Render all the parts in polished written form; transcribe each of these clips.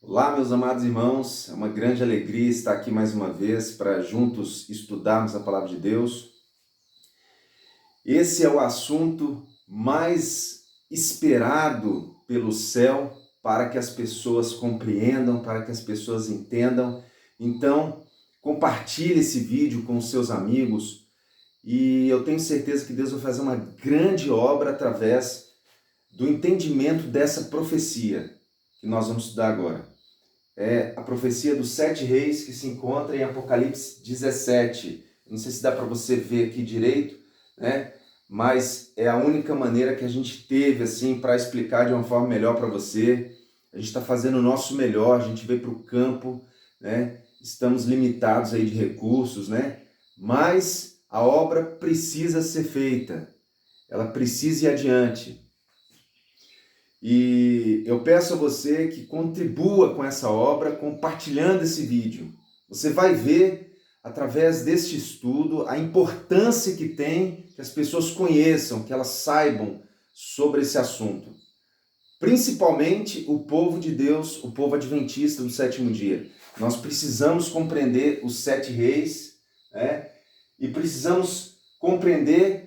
Olá, meus amados irmãos, é uma grande alegria estar aqui mais uma vez para juntos estudarmos a Palavra de Deus. Esse é o assunto mais esperado pelo céu para que as pessoas compreendam, para que as pessoas entendam. Então, compartilhe esse vídeo com os seus amigos e eu tenho certeza que Deus vai fazer uma grande obra através do entendimento dessa profecia que nós vamos estudar agora. É a profecia dos 7 reis que se encontra em Apocalipse 17. Não sei se dá para você ver aqui direito, né? Mas é a única maneira que a gente teve assim para explicar de uma forma melhor para você. A gente está fazendo o nosso melhor, a gente veio para o campo, né? Estamos limitados aí de recursos, né? Mas a obra precisa ser feita, ela precisa ir adiante. E eu peço a você que contribua com essa obra compartilhando esse vídeo. Você vai ver, através deste estudo, a importância que tem que as pessoas conheçam, que elas saibam sobre esse assunto. Principalmente o povo de Deus, o povo adventista do sétimo dia. Nós precisamos compreender os 7 reis, né? E precisamos compreender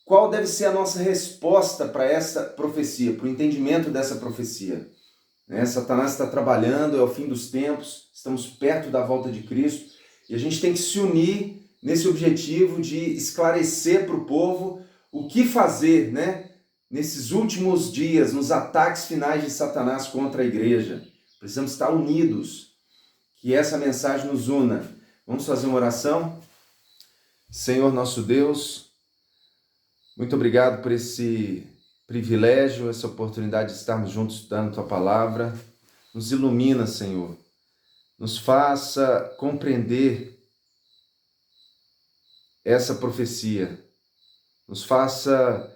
qual deve ser a nossa resposta para essa profecia, para o entendimento dessa profecia. Satanás está trabalhando, é o fim dos tempos, estamos perto da volta de Cristo e a gente tem que se unir nesse objetivo de esclarecer para o povo o que fazer, né? Nesses últimos dias, nos ataques finais de Satanás contra a igreja. Precisamos estar unidos, que essa mensagem nos una. Vamos fazer uma oração? Senhor nosso Deus, muito obrigado por esse privilégio, essa oportunidade de estarmos juntos estudando Tua Palavra. Nos ilumina, Senhor. Nos faça compreender essa profecia. Nos faça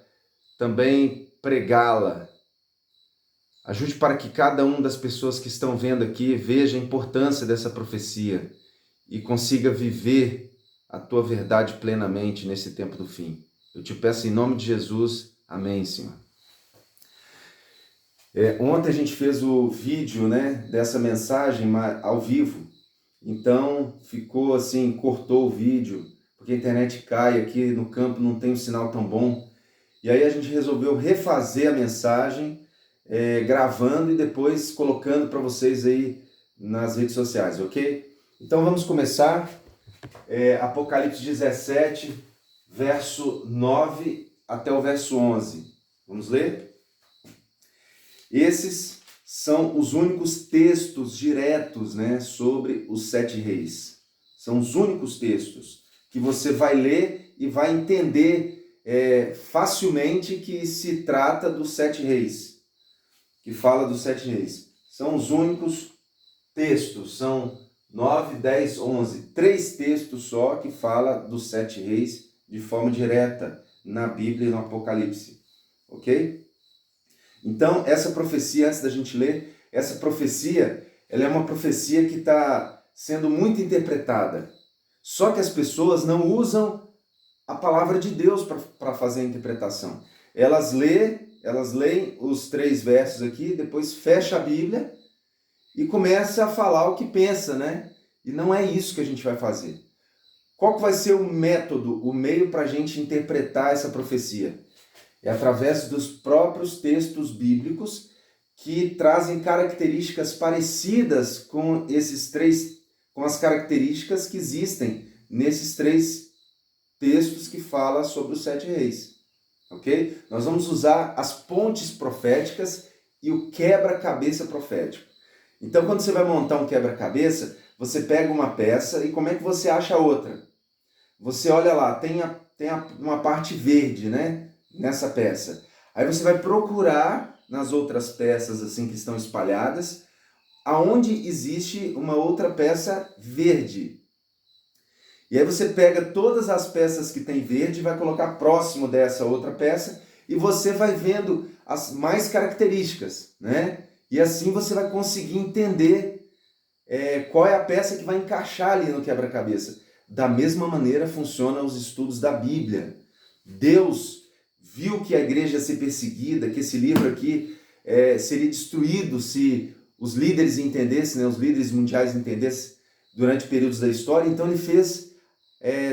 também pregá-la. Ajude para que cada uma das pessoas que estão vendo aqui veja a importância dessa profecia e consiga viver a Tua verdade plenamente nesse tempo do fim. Eu te peço em nome de Jesus, amém, Senhor. Ontem a gente fez o vídeo, né, dessa mensagem ao vivo, então ficou assim, cortou o vídeo, porque a internet cai aqui no campo, não tem um sinal tão bom, e aí a gente resolveu refazer a mensagem, gravando e depois colocando para vocês aí nas redes sociais, ok? Então vamos começar, Apocalipse 17, verso 9 até o verso 11. Vamos ler? Esses são os únicos textos diretos, né, sobre os 7 reis. São os únicos textos que você vai ler e vai entender facilmente que se trata dos 7 reis, que fala dos 7 reis. São os únicos textos, são 9, 10, 11. 3 textos só que fala dos 7 reis de forma direta na Bíblia e no Apocalipse, ok? Então, essa profecia, antes da gente ler, essa profecia, ela é uma profecia que está sendo muito interpretada. Só que as pessoas não usam a palavra de Deus para fazer a interpretação. Elas leem os 3 versos aqui, depois fecha a Bíblia e começa a falar o que pensa, né? E não é isso que a gente vai fazer. Qual que vai ser o método, o meio para a gente interpretar essa profecia? É através dos próprios textos bíblicos que trazem características parecidas com com as características que existem nesses 3 textos que falam sobre os 7 reis, ok? Nós vamos usar as pontes proféticas e o quebra-cabeça profético. Então, quando você vai montar um quebra-cabeça, você pega uma peça e como é que você acha a outra? Você olha lá, tem uma parte verde, né, nessa peça. Aí você vai procurar nas outras peças assim que estão espalhadas, aonde existe uma outra peça verde. E aí você pega todas as peças que tem verde e vai colocar próximo dessa outra peça e você vai vendo as mais características, né? E assim você vai conseguir entender qual é a peça que vai encaixar ali no quebra-cabeça. Da mesma maneira funcionam os estudos da Bíblia. Deus viu que a igreja ia ser perseguida, que esse livro aqui seria destruído se os líderes entendessem, né, os líderes mundiais entendessem durante períodos da história. Então ele fez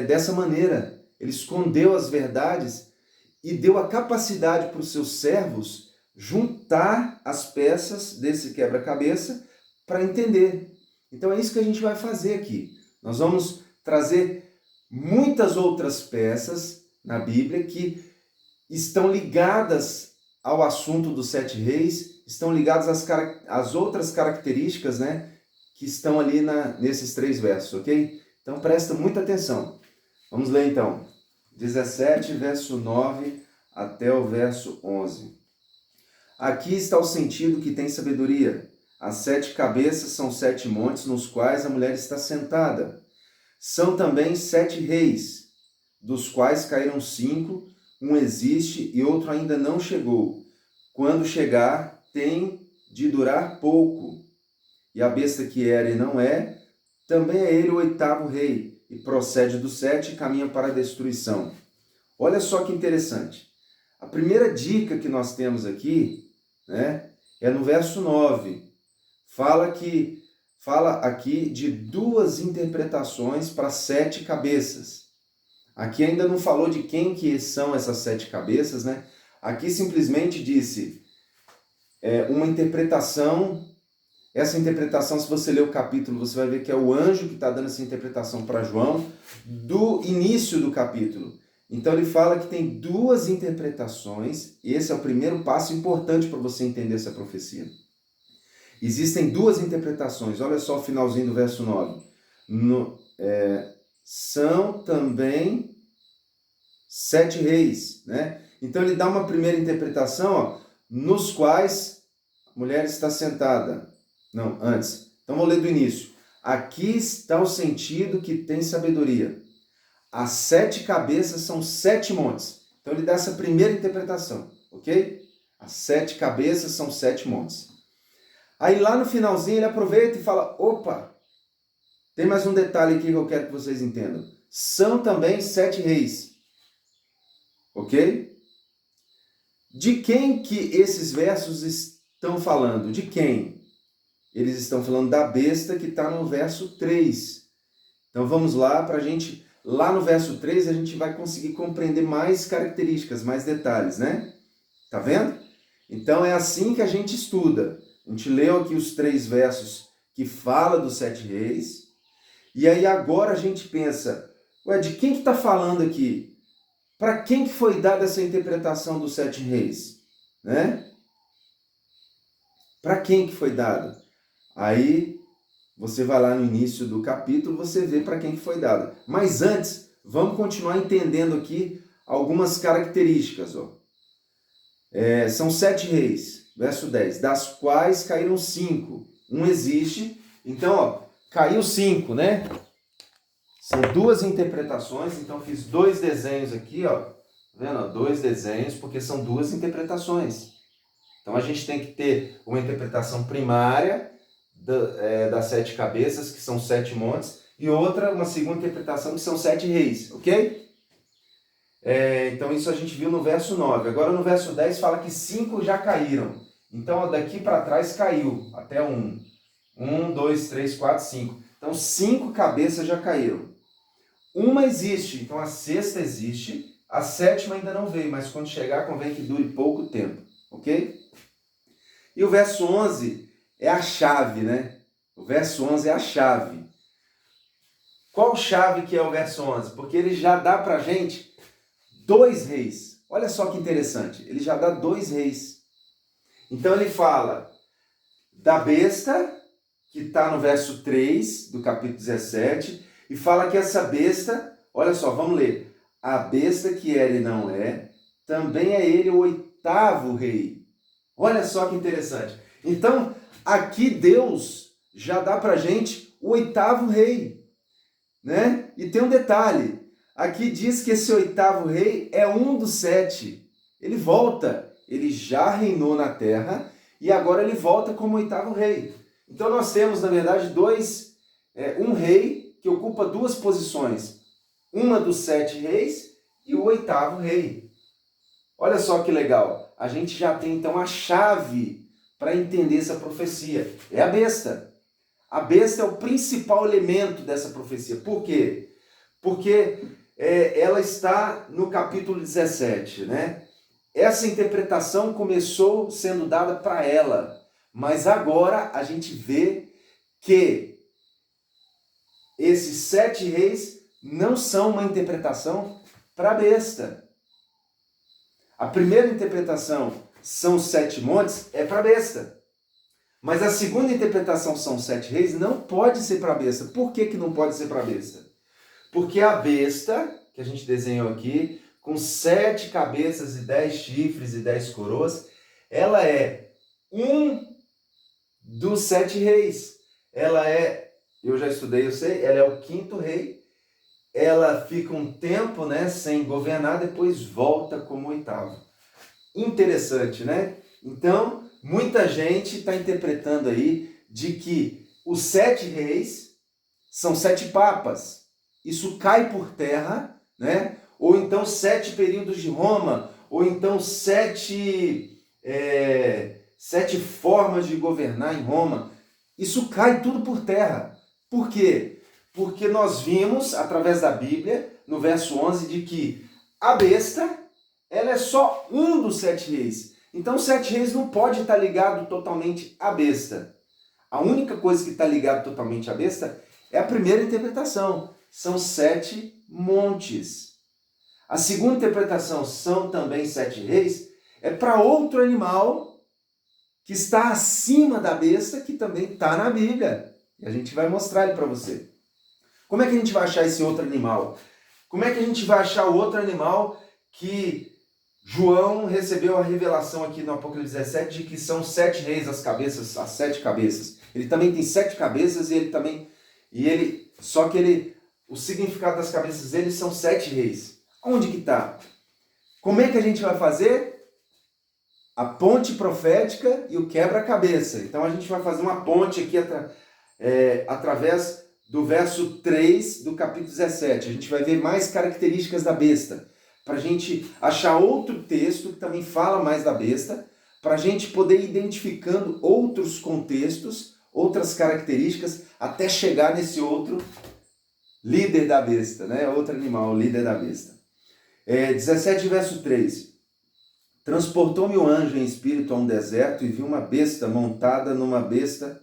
dessa maneira, ele escondeu as verdades e deu a capacidade para os seus servos juntar as peças desse quebra-cabeça para entender. Então é isso que a gente vai fazer aqui. Nós vamos trazer muitas outras peças na Bíblia que estão ligadas ao assunto dos 7 reis, estão ligadas às outras características, né, que estão ali nesses 3 versos, ok? Então presta muita atenção. Vamos ler então. 17, verso 9 até o verso 11. Aqui está o sentido que tem sabedoria. As 7 cabeças são 7 montes nos quais a mulher está sentada. São também 7 reis, dos quais caíram 5, um existe e outro ainda não chegou. Quando chegar, tem de durar pouco. E a besta que era e não é, também é ele o 8º rei, e procede do 7 e caminha para a destruição. Olha só que interessante. A primeira dica que nós temos aqui, né, é no verso 9. Fala aqui de 2 interpretações para 7 cabeças. Aqui ainda não falou de quem que são essas 7 cabeças, né? Aqui simplesmente disse uma interpretação. Essa interpretação, se você ler o capítulo, você vai ver que é o anjo que está dando essa interpretação para João, do início do capítulo. Então ele fala que tem 2 interpretações, e esse é o primeiro passo importante para você entender essa profecia. Existem 2 interpretações, olha só o finalzinho do verso 9. São também 7 reis, né? Então ele dá uma primeira interpretação, nos quais a mulher está sentada. Não, antes. Então vou ler do início. Aqui está o sentido que tem sabedoria. As 7 cabeças são 7 montes. Então ele dá essa primeira interpretação, ok? As 7 cabeças são 7 montes. Aí lá no finalzinho ele aproveita e fala, opa, tem mais um detalhe aqui que eu quero que vocês entendam. São também 7 reis, ok? De quem que esses versos estão falando? De quem? Eles estão falando da besta que está no verso 3. Então vamos lá para a gente, lá no verso 3 a gente vai conseguir compreender mais características, mais detalhes, né? Tá vendo? Então é assim que a gente estuda. A gente leu aqui os 3 versos que fala dos 7 reis. E aí agora a gente pensa, de quem que está falando aqui? Para quem que foi dada essa interpretação dos 7 reis? Né? Para quem que foi dada? Aí você vai lá no início do capítulo, você vê para quem que foi dada. Mas antes, vamos continuar entendendo aqui algumas características. São 7 reis, verso 10, das quais caíram 5. Um existe, então caiu 5, né? São 2 interpretações, então fiz 2 desenhos aqui, tá vendo? 2 desenhos, porque são 2 interpretações. Então a gente tem que ter uma interpretação primária das 7 cabeças, que são 7 montes, e uma segunda interpretação, que são 7 reis, ok? Então isso a gente viu no verso 9. Agora no verso 10 fala que 5 já caíram. Então daqui para trás caiu, até 1. 1, 2, 3, 4, 5. Então 5 cabeças já caíram. Uma existe, então a 6ª existe, a 7ª ainda não veio, mas quando chegar convém que dure pouco tempo, ok? E o verso 11 é a chave, né? O verso 11 é a chave. Qual chave que é o verso 11? Porque ele já dá pra gente 2 reis. Olha só que interessante, ele já dá 2 reis. Então ele fala da besta, que está no verso 3 do capítulo 17, e fala que essa besta, olha só, vamos ler. A besta que era e não é, também é ele o 8º rei. Olha só que interessante. Então, aqui Deus já dá pra gente o 8º rei, né? E tem um detalhe. Aqui diz que esse 8º rei é um dos 7. Ele volta. Ele já reinou na terra e agora ele volta como 8º rei. Então nós temos, na verdade, um rei que ocupa 2 posições. Uma dos 7 reis e o 8º rei. Olha só que legal. A gente já tem então a chave para entender essa profecia? É a besta. A besta é o principal elemento dessa profecia. Por quê? Porque ela está no capítulo 17, né? Essa interpretação começou sendo dada para ela, mas agora a gente vê que esses 7 reis não são uma interpretação para a besta. A primeira interpretação são os 7 montes, é para a besta. Mas a segunda interpretação são os 7 reis, não pode ser para a besta. Por que não pode ser para a besta? Porque a besta, que a gente desenhou aqui, com 7 cabeças e 10 chifres e 10 coroas, ela é um dos 7 reis. Ela é, eu já estudei, eu sei, ela é o 5º rei. Ela fica um tempo, né, sem governar, depois volta como 8º. Interessante, né? Então, muita gente está interpretando aí de que os 7 reis são 7 papas. Isso cai por terra, né? Ou então 7 períodos de Roma, ou então 7 formas de governar em Roma. Isso cai tudo por terra. Por quê? Porque nós vimos, através da Bíblia, no verso 11, de que a besta, ela é só um dos 7 reis. Então, os 7 reis não pode estar ligado totalmente à besta. A única coisa que está ligada totalmente à besta é a primeira interpretação. São 7 montes. A segunda interpretação são também 7 reis, é para outro animal que está acima da besta, que também está na Bíblia. E a gente vai mostrar ele para você. Como é que a gente vai achar esse outro animal? Como é que a gente vai achar o outro animal que João recebeu a revelação aqui no Apocalipse 17 de que são 7 reis as 7 cabeças. Ele também tem 7 cabeças o significado das cabeças dele são 7 reis. Onde que está? Como é que a gente vai fazer? A ponte profética e o quebra-cabeça. Então a gente vai fazer uma ponte aqui através do verso 3 do capítulo 17. A gente vai ver mais características da besta, para a gente achar outro texto que também fala mais da besta, para a gente poder ir identificando outros contextos, outras características, até chegar nesse outro líder da besta, né? Outro animal, líder da besta. 17, verso 3. Transportou-me o anjo em espírito a um deserto e vi uma besta montada numa besta.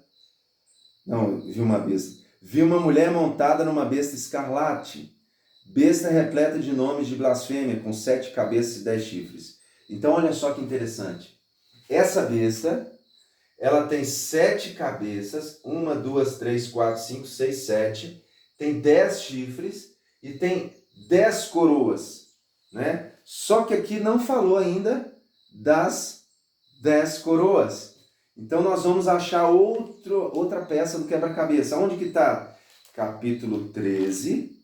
Não, vi uma besta. Vi uma mulher montada numa besta escarlate, besta repleta de nomes de blasfêmia, com 7 cabeças e 10 chifres. Então, olha só que interessante. Essa besta, ela tem 7 cabeças, 1, 2, 3, 4, 5, 6, 7, tem 10 chifres e tem 10 coroas, né? Só que aqui não falou ainda das 10 coroas. Então nós vamos achar outra peça do quebra-cabeça. Onde que está? Capítulo 13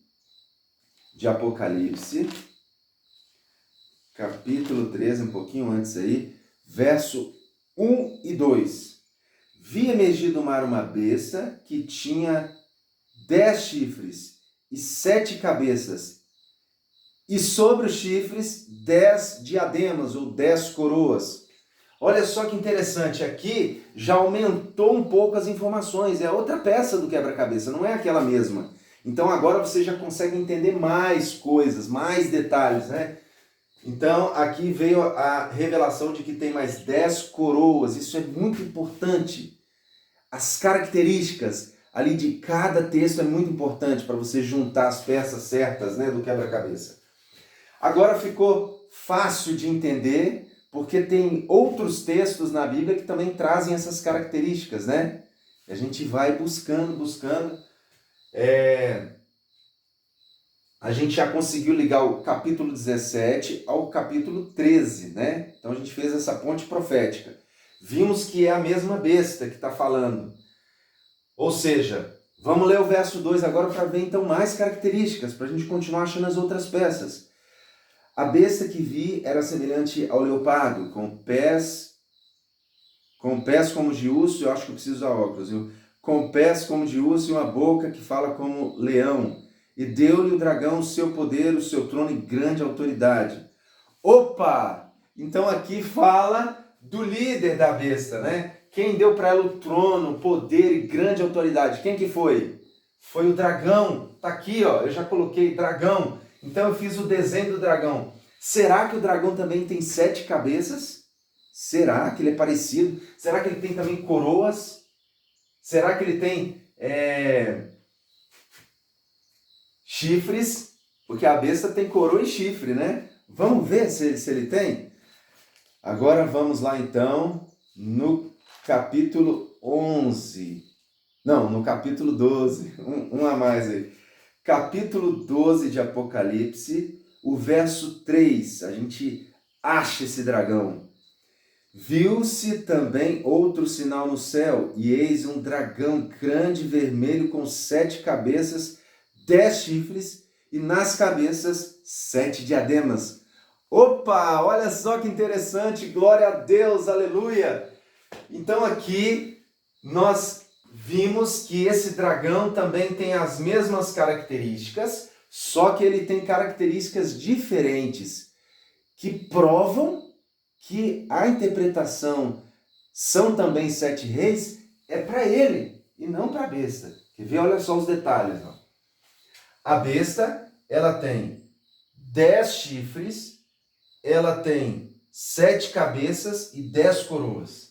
de Apocalipse. Capítulo 13, um pouquinho antes aí. Verso 1 e 2. Vi emergir do mar uma besta que tinha 10 chifres e 7 cabeças. E sobre os chifres 10 diademas ou 10 coroas. Olha só que interessante, aqui já aumentou um pouco as informações, é outra peça do quebra-cabeça, não é aquela mesma. Então agora você já consegue entender mais coisas, mais detalhes, né? Então aqui veio a revelação de que tem mais 10 coroas, isso é muito importante. As características ali de cada texto é muito importante para você juntar as peças certas, né, do quebra-cabeça. Agora ficou fácil de entender, porque tem outros textos na Bíblia que também trazem essas características, né? A gente vai buscando. A gente já conseguiu ligar o capítulo 17 ao capítulo 13, né? Então a gente fez essa ponte profética. Vimos que é a mesma besta que está falando. Ou seja, vamos ler o verso 2 agora para ver então mais características, para a gente continuar achando as outras peças. A besta que vi era semelhante ao leopardo, com pés como de urso, eu acho que eu preciso usar óculos, viu? Com pés como de urso e uma boca que fala como leão. E deu-lhe o dragão o seu poder, o seu trono e grande autoridade. Opa! Então aqui fala do líder da besta, né? Quem deu para ela o trono, poder e grande autoridade? Quem que foi? Foi o dragão. Tá aqui, ó, eu já coloquei dragão. Então eu fiz o desenho do dragão. Será que o dragão também tem 7 cabeças? Será que ele é parecido? Será que ele tem também coroas? Será que ele tem chifres? Porque a besta tem coroa e chifre, né? Vamos ver se ele tem? Agora vamos lá então no capítulo 11. Não, no capítulo 12. Um a mais aí. Capítulo 12 de Apocalipse, o verso 3. A gente acha esse dragão. Viu-se também outro sinal no céu, e eis um dragão grande vermelho com 7 cabeças, 10 chifres, e nas cabeças 7 diademas. Opa, olha só que interessante, glória a Deus, aleluia! Então aqui nós vimos que esse dragão também tem as mesmas características, só que ele tem características diferentes, que provam que a interpretação são também 7 reis é para ele e não para a besta. Quer ver? Olha só os detalhes. Ó. A besta, ela tem 10 chifres, ela tem 7 cabeças e 10 coroas.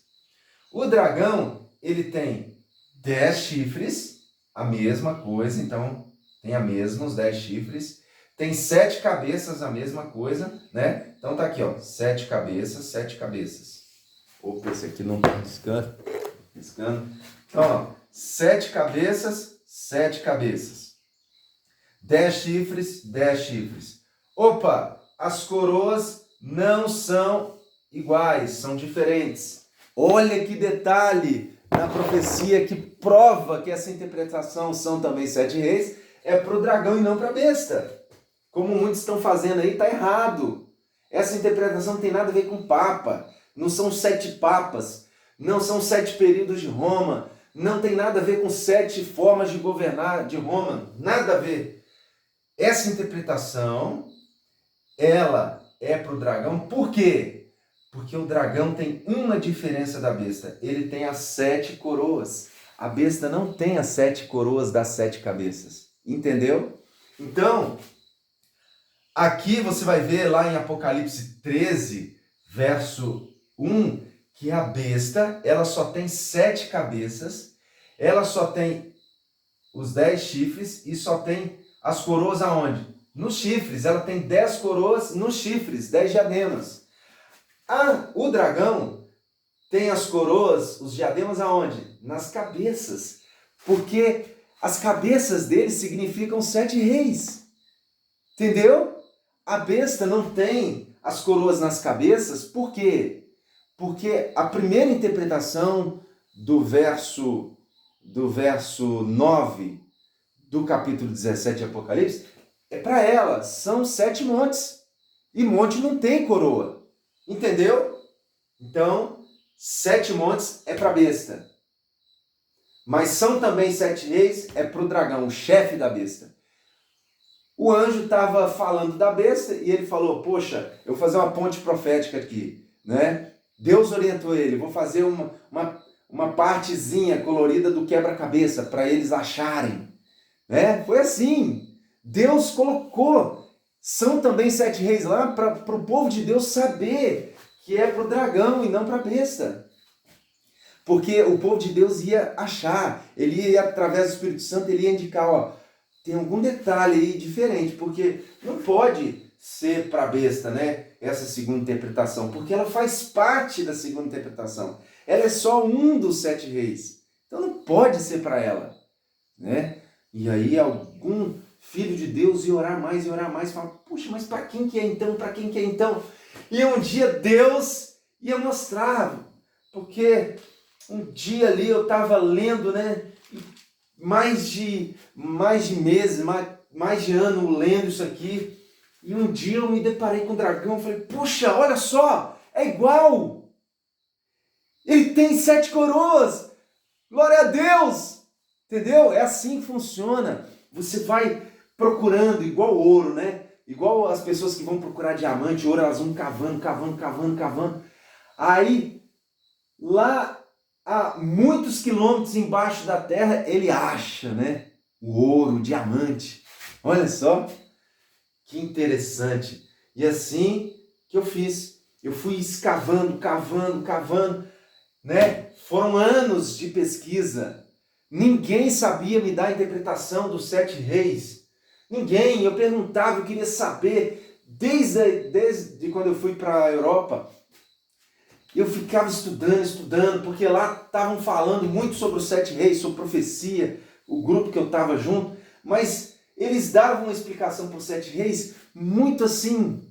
O dragão, ele tem 10 chifres, a mesma coisa, então tem a mesma, os 10 chifres. Tem 7 cabeças, a mesma coisa, né? Então tá aqui, ó, 7 cabeças, 7 cabeças. Opa, esse aqui não tá riscando. Então, ó, 7 cabeças, 7 cabeças. 10 chifres, 10 chifres. Opa, as coroas não são iguais, são diferentes. Olha que detalhe na profecia que prova que essa interpretação são também 7 reis, é para o dragão e não para a besta. Como muitos estão fazendo aí, está errado. Essa interpretação não tem nada a ver com Papa. Não são 7 papas. Não são 7 períodos de Roma. Não tem nada a ver com 7 formas de governar de Roma. Nada a ver. Essa interpretação, ela é para o dragão. Por quê? Porque o dragão tem uma diferença da besta. Ele tem as 7 coroas. A besta não tem as 7 coroas das 7 cabeças. Entendeu? Então, aqui você vai ver lá em Apocalipse 13, verso 1, que a besta, ela só tem 7 cabeças, ela só tem os 10 chifres e só tem as coroas aonde? Nos chifres. Ela tem 10 coroas nos chifres, 10 diademas. O dragão tem as coroas, os diademas aonde? Nas cabeças. Porque as cabeças dele significam 7 reis. Entendeu? A besta não tem as coroas nas cabeças, por quê? Porque a primeira interpretação do verso 9 do capítulo 17 de Apocalipse é para ela, são 7 montes. E monte não tem coroa. Entendeu? Então, 7 montes é para a besta. Mas são também 7 reis, é para o dragão, o chefe da besta. O anjo estava falando da besta e ele falou, poxa, eu vou fazer uma ponte profética aqui, né? Deus orientou ele, vou fazer uma partezinha colorida do quebra-cabeça para eles acharem, né? Foi assim, Deus colocou, são também 7 reis lá para o povo de Deus saber que é para o dragão e não para a besta. Porque o povo de Deus ia achar, ele ia, através do Espírito Santo, ele ia indicar, ó, tem algum detalhe aí diferente, porque não pode ser para a besta, né? Essa segunda interpretação, porque ela faz parte da segunda interpretação. Ela é só um dos 7 reis. Então não pode ser para ela, né? E aí algum filho de Deus ia orar mais e fala, puxa, mas para quem que é então? Para quem que é então? E um dia Deus ia mostrar, porque um dia ali eu estava lendo, né? Mais de meses, mais de ano lendo isso aqui. E um dia eu me deparei com o dragão e falei, puxa, olha só, é igual. Ele tem 7 coroas. Glória a Deus. Entendeu? É assim que funciona. Você vai procurando igual ouro, né? Igual as pessoas que vão procurar diamante, ouro, elas vão cavando. Aí, lá a muitos quilômetros embaixo da terra, ele acha, né? O ouro, o diamante. Olha só, que interessante. E assim que eu fiz. Eu fui escavando, cavando, né? Foram anos de pesquisa. Ninguém sabia me dar a interpretação dos 7 reis. Ninguém. Eu perguntava, eu queria saber. Desde quando eu fui para a Europa, eu ficava estudando, porque lá estavam falando muito sobre os 7 reis, sobre profecia, o grupo que eu estava junto, mas eles davam uma explicação para os 7 reis muito assim,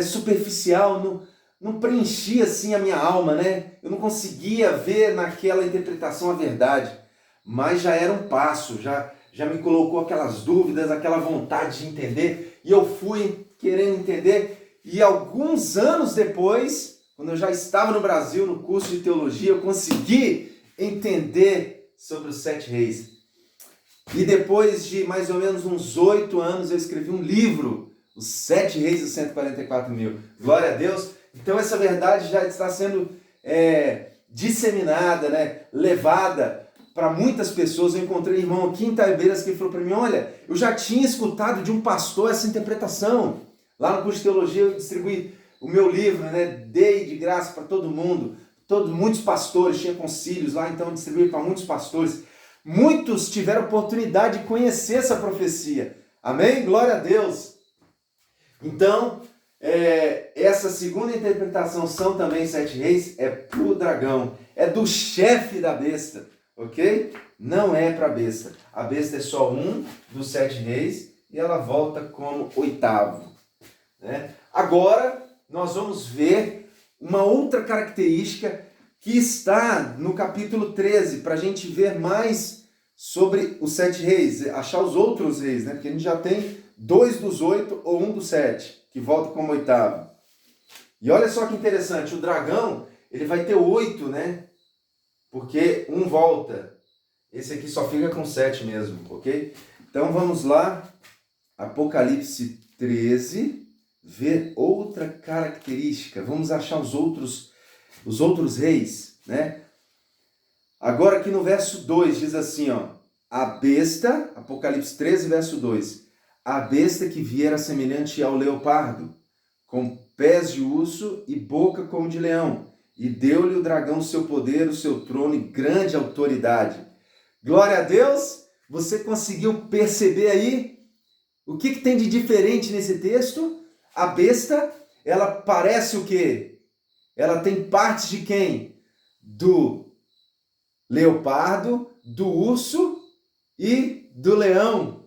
superficial, não preenchia assim a minha alma, né? Eu não conseguia ver naquela interpretação a verdade, mas já era um passo, já me colocou aquelas dúvidas, aquela vontade de entender, e eu fui querendo entender, e alguns anos depois, quando eu já estava no Brasil, no curso de teologia, eu consegui entender sobre os 7 reis. E depois de mais ou menos uns 8 anos, eu escrevi um livro, Os 7 Reis dos 144 mil. Glória a Deus! Então essa verdade já está sendo disseminada, né? Levada para muitas pessoas. Eu encontrei um irmão aqui em Taibeiras que falou para mim, olha, eu já tinha escutado de um pastor essa interpretação. Lá no curso de teologia eu distribuí o meu livro, né? Dei de graça para todo mundo. Muitos pastores, tinha concílios lá, então eu distribuí para muitos pastores. Muitos tiveram oportunidade de conhecer essa profecia. Amém? Glória a Deus! Então, essa segunda interpretação são também 7 reis, é para o dragão, é do chefe da besta, ok? Não é para a besta. A besta é só um dos 7 reis e ela volta como 8º. Né? Agora, nós vamos ver uma outra característica que está no capítulo 13, para a gente ver mais sobre os 7 reis, achar os outros reis, né? Porque a gente já tem 2 dos 8 ou 1 dos 7, que volta como 8º. E olha só que interessante, o dragão, ele vai ter 8, né? Porque um volta. Esse aqui só fica com 7 mesmo, ok? Então vamos lá, Apocalipse 13, ver outra característica. Vamos achar os outros reis, né? Agora aqui no verso 2 diz assim, ó, a besta, Apocalipse 13, verso 2, a besta que viera semelhante ao leopardo, com pés de urso e boca como de leão, e deu-lhe o dragão o seu poder, o seu trono e grande autoridade. Glória a Deus! Você conseguiu perceber aí o que tem de diferente nesse texto? A besta, ela parece o quê? Ela tem partes de quem? Do leopardo, do urso e do leão.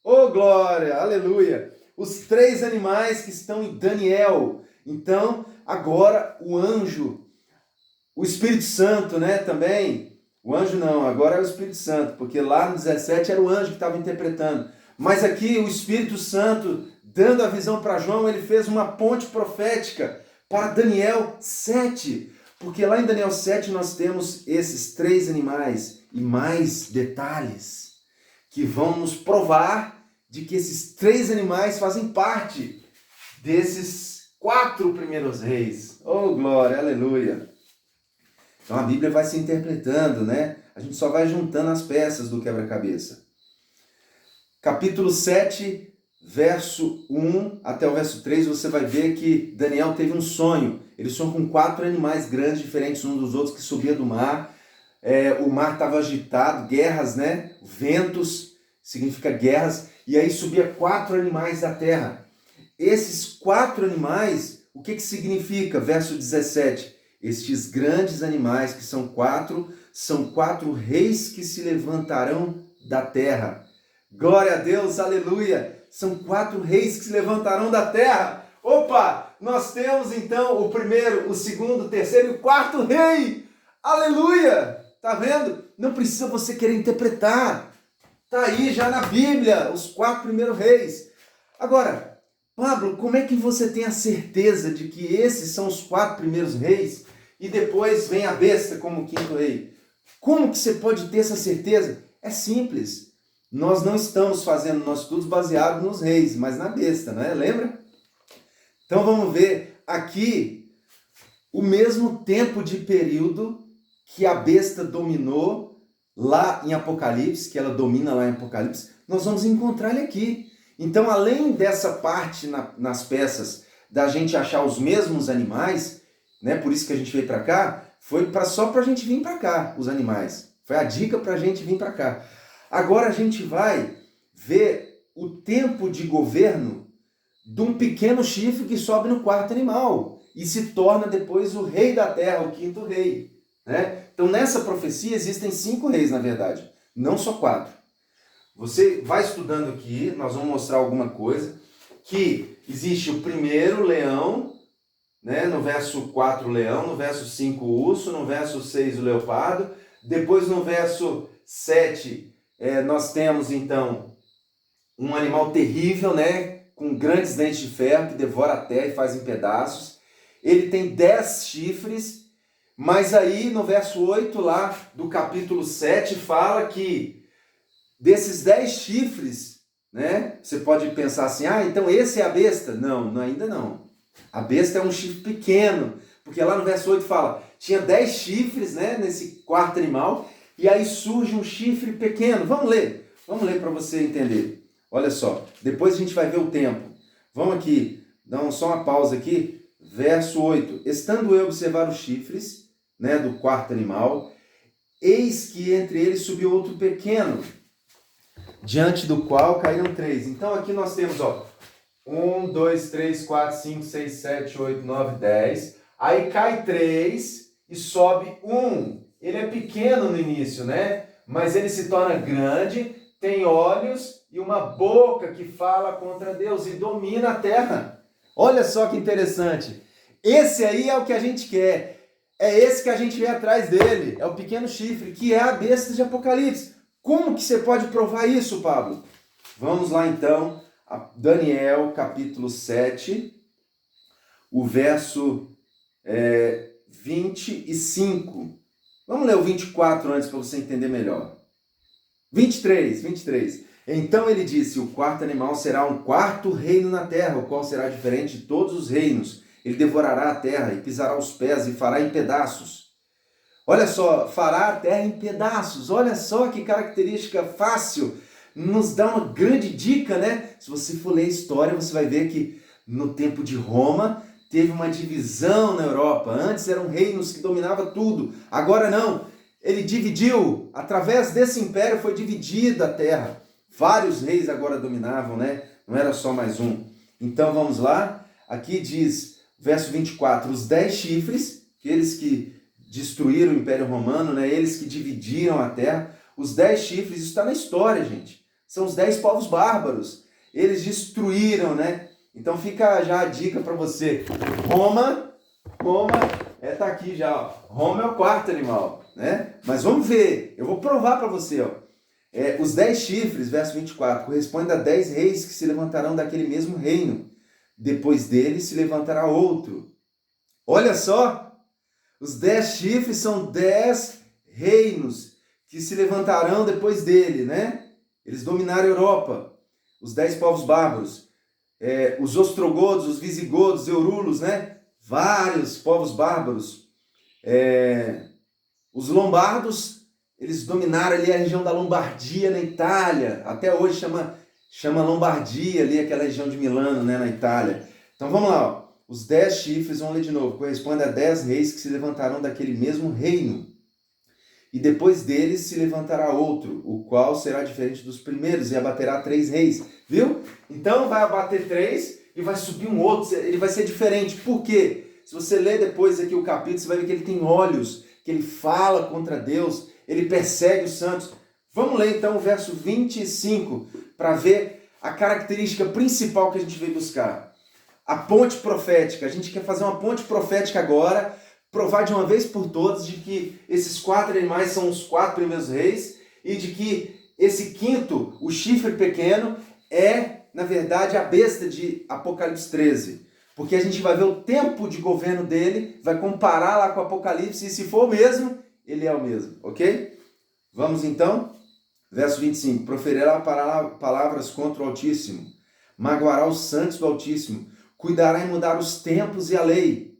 Oh, glória! Aleluia! Os 3 animais que estão em Daniel. Então, agora o anjo, o Espírito Santo, né, também. O anjo não, agora é o Espírito Santo, porque lá no 17 era o anjo que estava interpretando. Mas aqui o Espírito Santo, dando a visão para João, ele fez uma ponte profética para Daniel 7. Porque lá em Daniel 7 nós temos esses 3 animais e mais detalhes que vão nos provar de que esses 3 animais fazem parte desses 4 primeiros reis. Oh, glória, aleluia! Então a Bíblia vai se interpretando, né? A gente só vai juntando as peças do quebra-cabeça. Capítulo 7, verso 1 até o verso 3, você vai ver que Daniel teve um sonho. Ele sonhou com 4 animais grandes, diferentes uns dos outros, que subiam do mar. O mar estava agitado, guerras, né? Ventos, significa guerras. E aí subia 4 animais da terra. Esses 4 animais, o que significa? Verso 17. Estes grandes animais, que são 4 reis que se levantarão da terra. Glória a Deus, aleluia! São 4 reis que se levantarão da terra. Opa! Nós temos então o primeiro, o segundo, o terceiro e o 4º rei. Aleluia! Tá vendo? Não precisa você querer interpretar. Tá aí já na Bíblia, os 4 primeiros reis. Agora, Pablo, como é que você tem a certeza de que esses são os 4 primeiros reis e depois vem a besta como o 5º rei? Como que você pode ter essa certeza? É simples. Nós não estamos fazendo nossos estudos baseados nos reis, mas na besta, né? Lembra? Então vamos ver aqui o mesmo tempo de período que a besta dominou lá em Apocalipse, que ela domina lá em Apocalipse, nós vamos encontrar ele aqui. Então, além dessa parte nas peças da gente achar os mesmos animais, né, por isso que a gente veio para cá, foi só para a gente vir para cá, os animais. Foi a dica para a gente vir para cá. Agora a gente vai ver o tempo de governo de um pequeno chifre que sobe no quarto animal e se torna depois o rei da terra, o quinto rei. Né? Então nessa profecia existem 5 reis, na verdade, não só 4. Você vai estudando aqui, nós vamos mostrar alguma coisa, que existe o primeiro leão, né? No verso 4 o leão, no verso 5 o urso, no verso 6 o leopardo, depois no verso 7 nós temos então um animal terrível, né? Com grandes dentes de ferro que devora a terra e faz em pedaços. Ele tem 10 chifres, mas aí no verso 8 lá do capítulo 7 fala que desses 10 chifres, né? Você pode pensar assim, então esse é a besta? Não, ainda não. A besta é um chifre pequeno, porque lá no verso 8 fala, tinha 10 chifres, né, nesse quarto animal, e aí surge um chifre pequeno. Vamos ler para você entender. Olha só, depois a gente vai ver o tempo. Vamos aqui, dá só uma pausa aqui. Verso 8. Estando eu a observar os chifres, né, do quarto animal, eis que entre eles subiu outro pequeno, diante do qual caíram 3. Então aqui nós temos, 1, 2, 3, 4, 5, 6, 7, 8, 9, 10. Aí cai 3 e sobe 1. Ele é pequeno no início, né? Mas ele se torna grande, tem olhos e uma boca que fala contra Deus e domina a terra. Olha só que interessante. Esse aí é o que a gente quer. É esse que a gente vê atrás dele. É o pequeno chifre, que é a besta de Apocalipse. Como que você pode provar isso, Pablo? Vamos lá então, a Daniel capítulo 7, o verso 25. Vamos ler o 24 antes para você entender melhor. 23. Então ele disse, o quarto animal será um quarto reino na terra, o qual será diferente de todos os reinos. Ele devorará a terra e pisará os pés e fará em pedaços. Olha só, fará a terra em pedaços. Olha só que característica fácil. Nos dá uma grande dica, né? Se você for ler a história, você vai ver que no tempo de Roma teve uma divisão na Europa. Antes eram reinos que dominavam tudo. Agora não. Ele dividiu. Através desse império foi dividida a terra. Vários reis agora dominavam, né? Não era só mais um. Então vamos lá. Aqui diz, verso 24, os 10 chifres, aqueles que destruíram o Império Romano, né? Eles que dividiram a terra. Os 10 chifres, isso está na história, gente. São os 10 povos bárbaros. Eles destruíram, né? Então fica já a dica para você. Roma tá aqui já. Roma é o quarto animal, né? Mas vamos ver. Eu vou provar para você, os 10 chifres, verso 24, correspondem a 10 reis que se levantarão daquele mesmo reino. Depois dele se levantará outro. Olha só. Os 10 chifres são 10 reinos que se levantarão depois dele, né? Eles dominaram a Europa, os 10 povos bárbaros, os ostrogodos, os visigodos, eurulos, né? Vários povos bárbaros. Os lombardos, eles dominaram ali a região da Lombardia na Itália, até hoje chama Lombardia ali, aquela região de Milano, né, na Itália. Então vamos lá, os 10 chifres, vamos ler de novo, correspondem a 10 reis que se levantarão daquele mesmo reino. E depois deles se levantará outro, o qual será diferente dos primeiros, e abaterá 3 reis. Viu? Então vai abater 3 e vai subir um outro, ele vai ser diferente. Por quê? Se você ler depois aqui o capítulo, você vai ver que ele tem olhos, que ele fala contra Deus, ele persegue os santos. Vamos ler então o verso 25, para ver a característica principal que a gente veio buscar. A ponte profética. A gente quer fazer uma ponte profética agora, provar de uma vez por todas de que esses 4 animais são os 4 primeiros reis e de que esse quinto, o chifre pequeno, é, na verdade, a besta de Apocalipse 13. Porque a gente vai ver o tempo de governo dele, vai comparar lá com Apocalipse e se for o mesmo, ele é o mesmo, ok? Vamos então, verso 25. Proferirá palavras contra o Altíssimo, magoará os santos do Altíssimo, cuidará em mudar os tempos e a lei.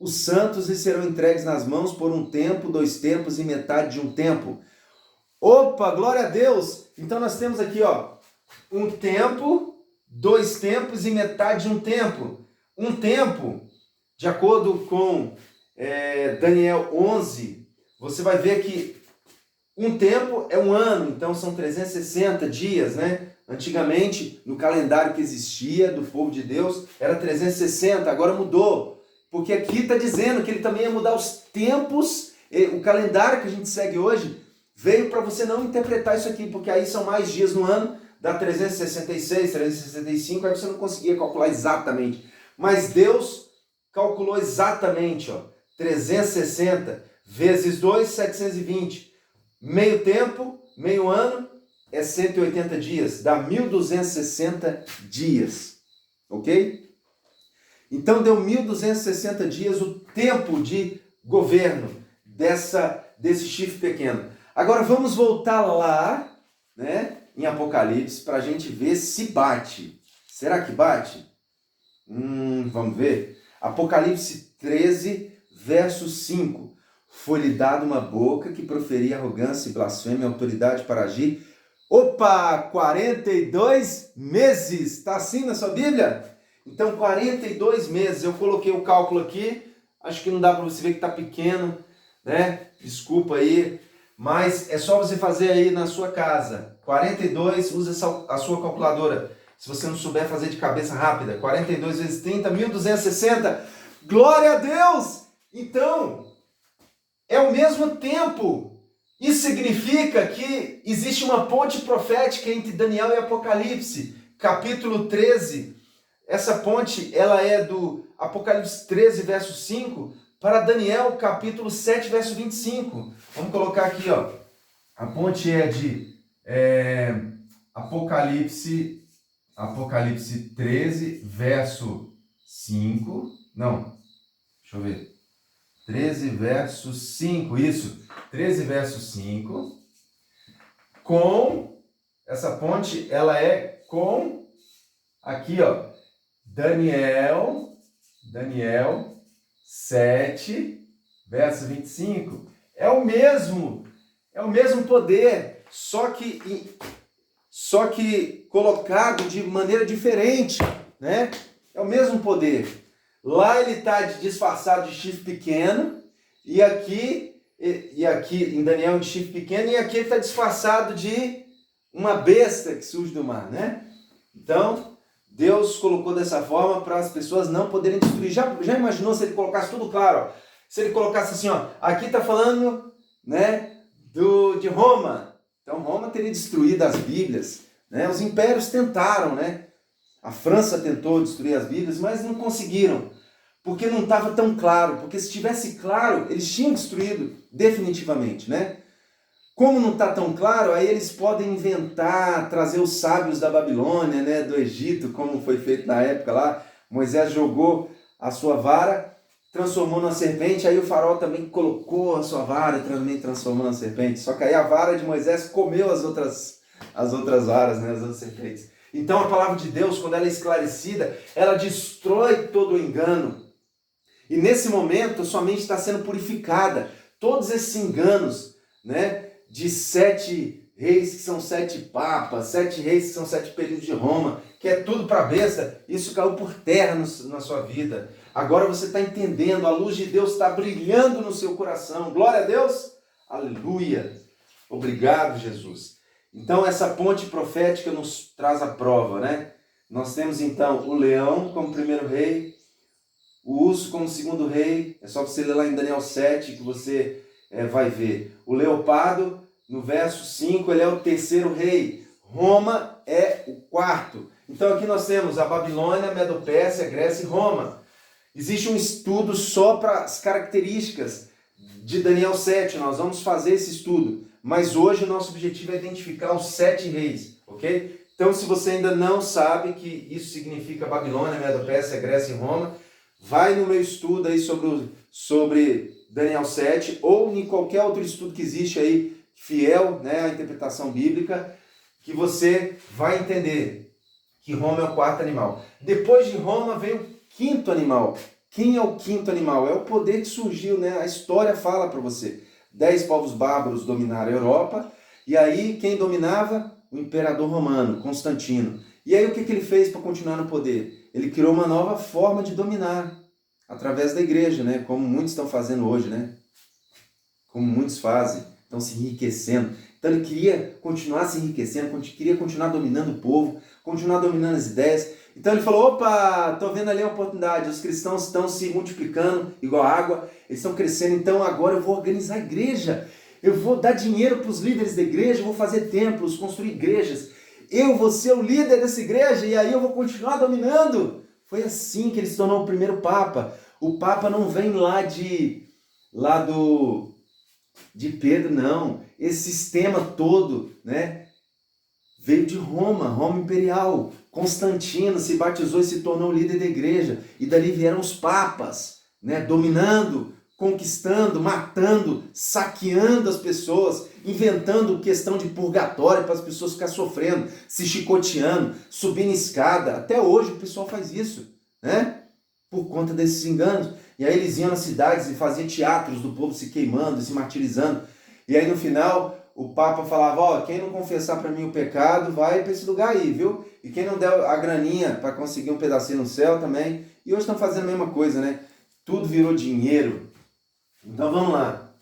os santos lhe serão entregues nas mãos por um tempo, 2 tempos e metade de um tempo. Opa, glória a Deus! Então nós temos aqui, ó, um tempo, 2 tempos e metade de um tempo. Um tempo, de acordo com Daniel 11, você vai ver que um tempo é um ano, então são 360 dias, né? Antigamente, no calendário que existia do povo de Deus, era 360, agora mudou. Porque aqui está dizendo que ele também ia mudar os tempos, o calendário que a gente segue hoje veio para você não interpretar isso aqui, porque aí são mais dias no ano, dá 366, 365, aí você não conseguia calcular exatamente. Mas Deus calculou exatamente, ó, 360 vezes 2, 720. Meio tempo, meio ano, é 180 dias, dá 1.260 dias, ok? Então deu 1.260 dias o tempo de governo desse chifre pequeno. Agora vamos voltar lá, né, em Apocalipse, para a gente ver se bate. Será que bate? Vamos ver. Apocalipse 13, verso 5. Foi-lhe dada uma boca que proferia arrogância e blasfêmia e autoridade para agir. Opa, 42 meses. Está assim na sua Bíblia? Então, 42 meses. Eu coloquei o cálculo aqui. Acho que não dá para você ver que está pequeno, né? Desculpa aí. Mas é só você fazer aí na sua casa. 42, usa a sua calculadora. Se você não souber fazer de cabeça rápida. 42 vezes 30, 1.260. Glória a Deus! Então, é o mesmo tempo. Isso significa que existe uma ponte profética entre Daniel e Apocalipse. Capítulo 13. Essa ponte, ela é do Apocalipse 13, verso 5, para Daniel, capítulo 7, verso 25. Vamos colocar aqui, ó. A ponte é de Apocalipse 13, verso 5. Não, deixa eu ver. 13, verso 5, isso. 13, verso 5. Com, essa ponte, ela é com, aqui, ó, Daniel 7, verso 25. É o mesmo poder, só que colocado de maneira diferente, né? É o mesmo poder. Lá ele está disfarçado de chifre pequeno, e aqui em Daniel de chifre pequeno, e aqui ele está disfarçado de uma besta que surge do mar, né? Então, Deus colocou dessa forma para as pessoas não poderem destruir. Já imaginou se ele colocasse tudo claro? Ó? Se ele colocasse assim, ó, aqui está falando, né, de Roma. Então Roma teria destruído as Bíblias, né? Os impérios tentaram, né? A França tentou destruir as Bíblias, mas não conseguiram, porque não estava tão claro. Porque se tivesse claro, eles tinham destruído definitivamente, né? Como não está tão claro, aí eles podem inventar, trazer os sábios da Babilônia, né, do Egito, como foi feito na época lá. Moisés jogou a sua vara, transformou numa serpente, aí o faraó também colocou a sua vara e também transformou na serpente. Só que aí a vara de Moisés comeu as outras varas, né, as outras serpentes. Então a palavra de Deus, quando ela é esclarecida, ela destrói todo o engano. E nesse momento, sua mente está sendo purificada. Todos esses enganos, né, de 7 reis que são 7 papas, 7 reis que são 7 períodos de Roma, que é tudo para besta, isso caiu por terra na sua vida. Agora você está entendendo, a luz de Deus está brilhando no seu coração. Glória a Deus! Aleluia! Obrigado, Jesus. Então essa ponte profética nos traz a prova, né? Nós temos então o leão como primeiro rei, o urso como segundo rei. É só você ler lá em Daniel 7 que você vai ver. O leopardo, no verso 5, ele é o terceiro rei. Roma é o quarto. Então aqui nós temos a Babilônia, Medo-Pérsia, Grécia e Roma. Existe um estudo só para as características de Daniel 7. Nós vamos fazer esse estudo. Mas hoje o nosso objetivo é identificar os 7 reis, ok? Então se você ainda não sabe que isso significa Babilônia, Medo-Pérsia, Grécia e Roma, vai no meu estudo aí sobre Daniel 7 ou em qualquer outro estudo que existe aí, fiel, né, à interpretação bíblica, que você vai entender que Roma é o quarto animal. Depois de Roma vem o quinto animal. Quem é o quinto animal? É o poder que surgiu, né? A história fala para você. 10 povos bárbaros dominaram a Europa, e aí quem dominava? O imperador romano, Constantino. E aí o que ele fez para continuar no poder? Ele criou uma nova forma de dominar, através da igreja, né? Como muitos estão fazendo hoje, né? Como muitos fazem, estão se enriquecendo. Então ele queria continuar se enriquecendo, queria continuar dominando o povo, continuar dominando as ideias. Então ele falou, opa, estou vendo ali a oportunidade, os cristãos estão se multiplicando igual água, eles estão crescendo, então agora eu vou organizar a igreja, eu vou dar dinheiro para os líderes da igreja, vou fazer templos, construir igrejas, eu vou ser o líder dessa igreja e aí eu vou continuar dominando. Foi assim que ele se tornou o primeiro Papa. O Papa não vem de Pedro, não. Esse sistema todo, né, veio de Roma, Roma Imperial. Constantino se batizou e se tornou líder da igreja. E dali vieram os papas, né, dominando, conquistando, matando, saqueando as pessoas, inventando questão de purgatório para as pessoas ficarem sofrendo, se chicoteando, subindo escada. Até hoje o pessoal faz isso, né? Por conta desses enganos. E aí eles iam nas cidades e faziam teatros do povo se queimando, se martirizando. E aí no final o Papa falava, ó, quem não confessar para mim o pecado, vai para esse lugar aí, viu? E quem não der a graninha para conseguir um pedacinho no céu também. E hoje estão fazendo a mesma coisa, né? Tudo virou dinheiro. Então vamos lá.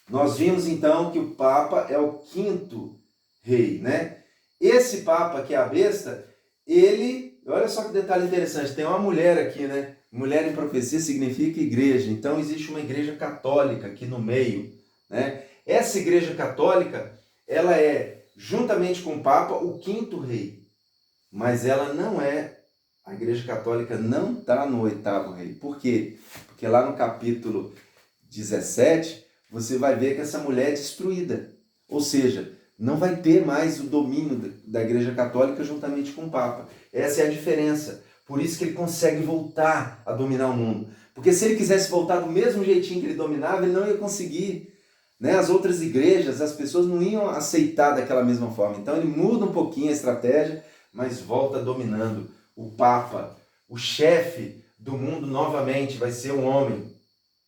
Nós vimos então que o Papa é o quinto rei, né? Esse Papa que é a besta, ele, olha só que detalhe interessante, tem uma mulher aqui, né? Mulher em profecia significa igreja, então existe uma igreja católica aqui no meio, né? Essa igreja católica, ela é, juntamente com o Papa, o quinto rei, mas ela não é, a igreja católica não está no oitavo rei. Por quê? Porque lá no capítulo 17, você vai ver que essa mulher é destruída, ou seja, não vai ter mais o domínio da igreja católica juntamente com o Papa. Essa é a diferença. Por isso que ele consegue voltar a dominar o mundo. Porque se ele quisesse voltar do mesmo jeitinho que ele dominava, ele não ia conseguir. Né? As outras igrejas, as pessoas não iam aceitar daquela mesma forma. Então ele muda um pouquinho a estratégia, mas volta dominando. O Papa, o chefe do mundo novamente vai ser um homem.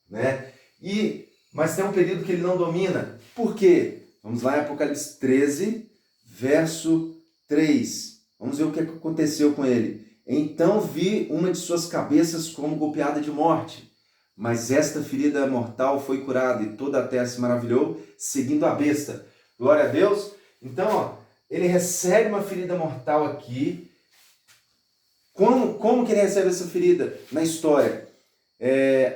Né? Mas tem um período que ele não domina. Por quê? Vamos lá em Apocalipse 13, verso 3. Vamos ver o que aconteceu com ele. Então vi uma de suas cabeças como golpeada de morte, mas esta ferida mortal foi curada e toda a terra se maravilhou, seguindo a besta. Glória a Deus. Então, ó, ele recebe uma ferida mortal aqui. Como que ele recebe essa ferida? Na história,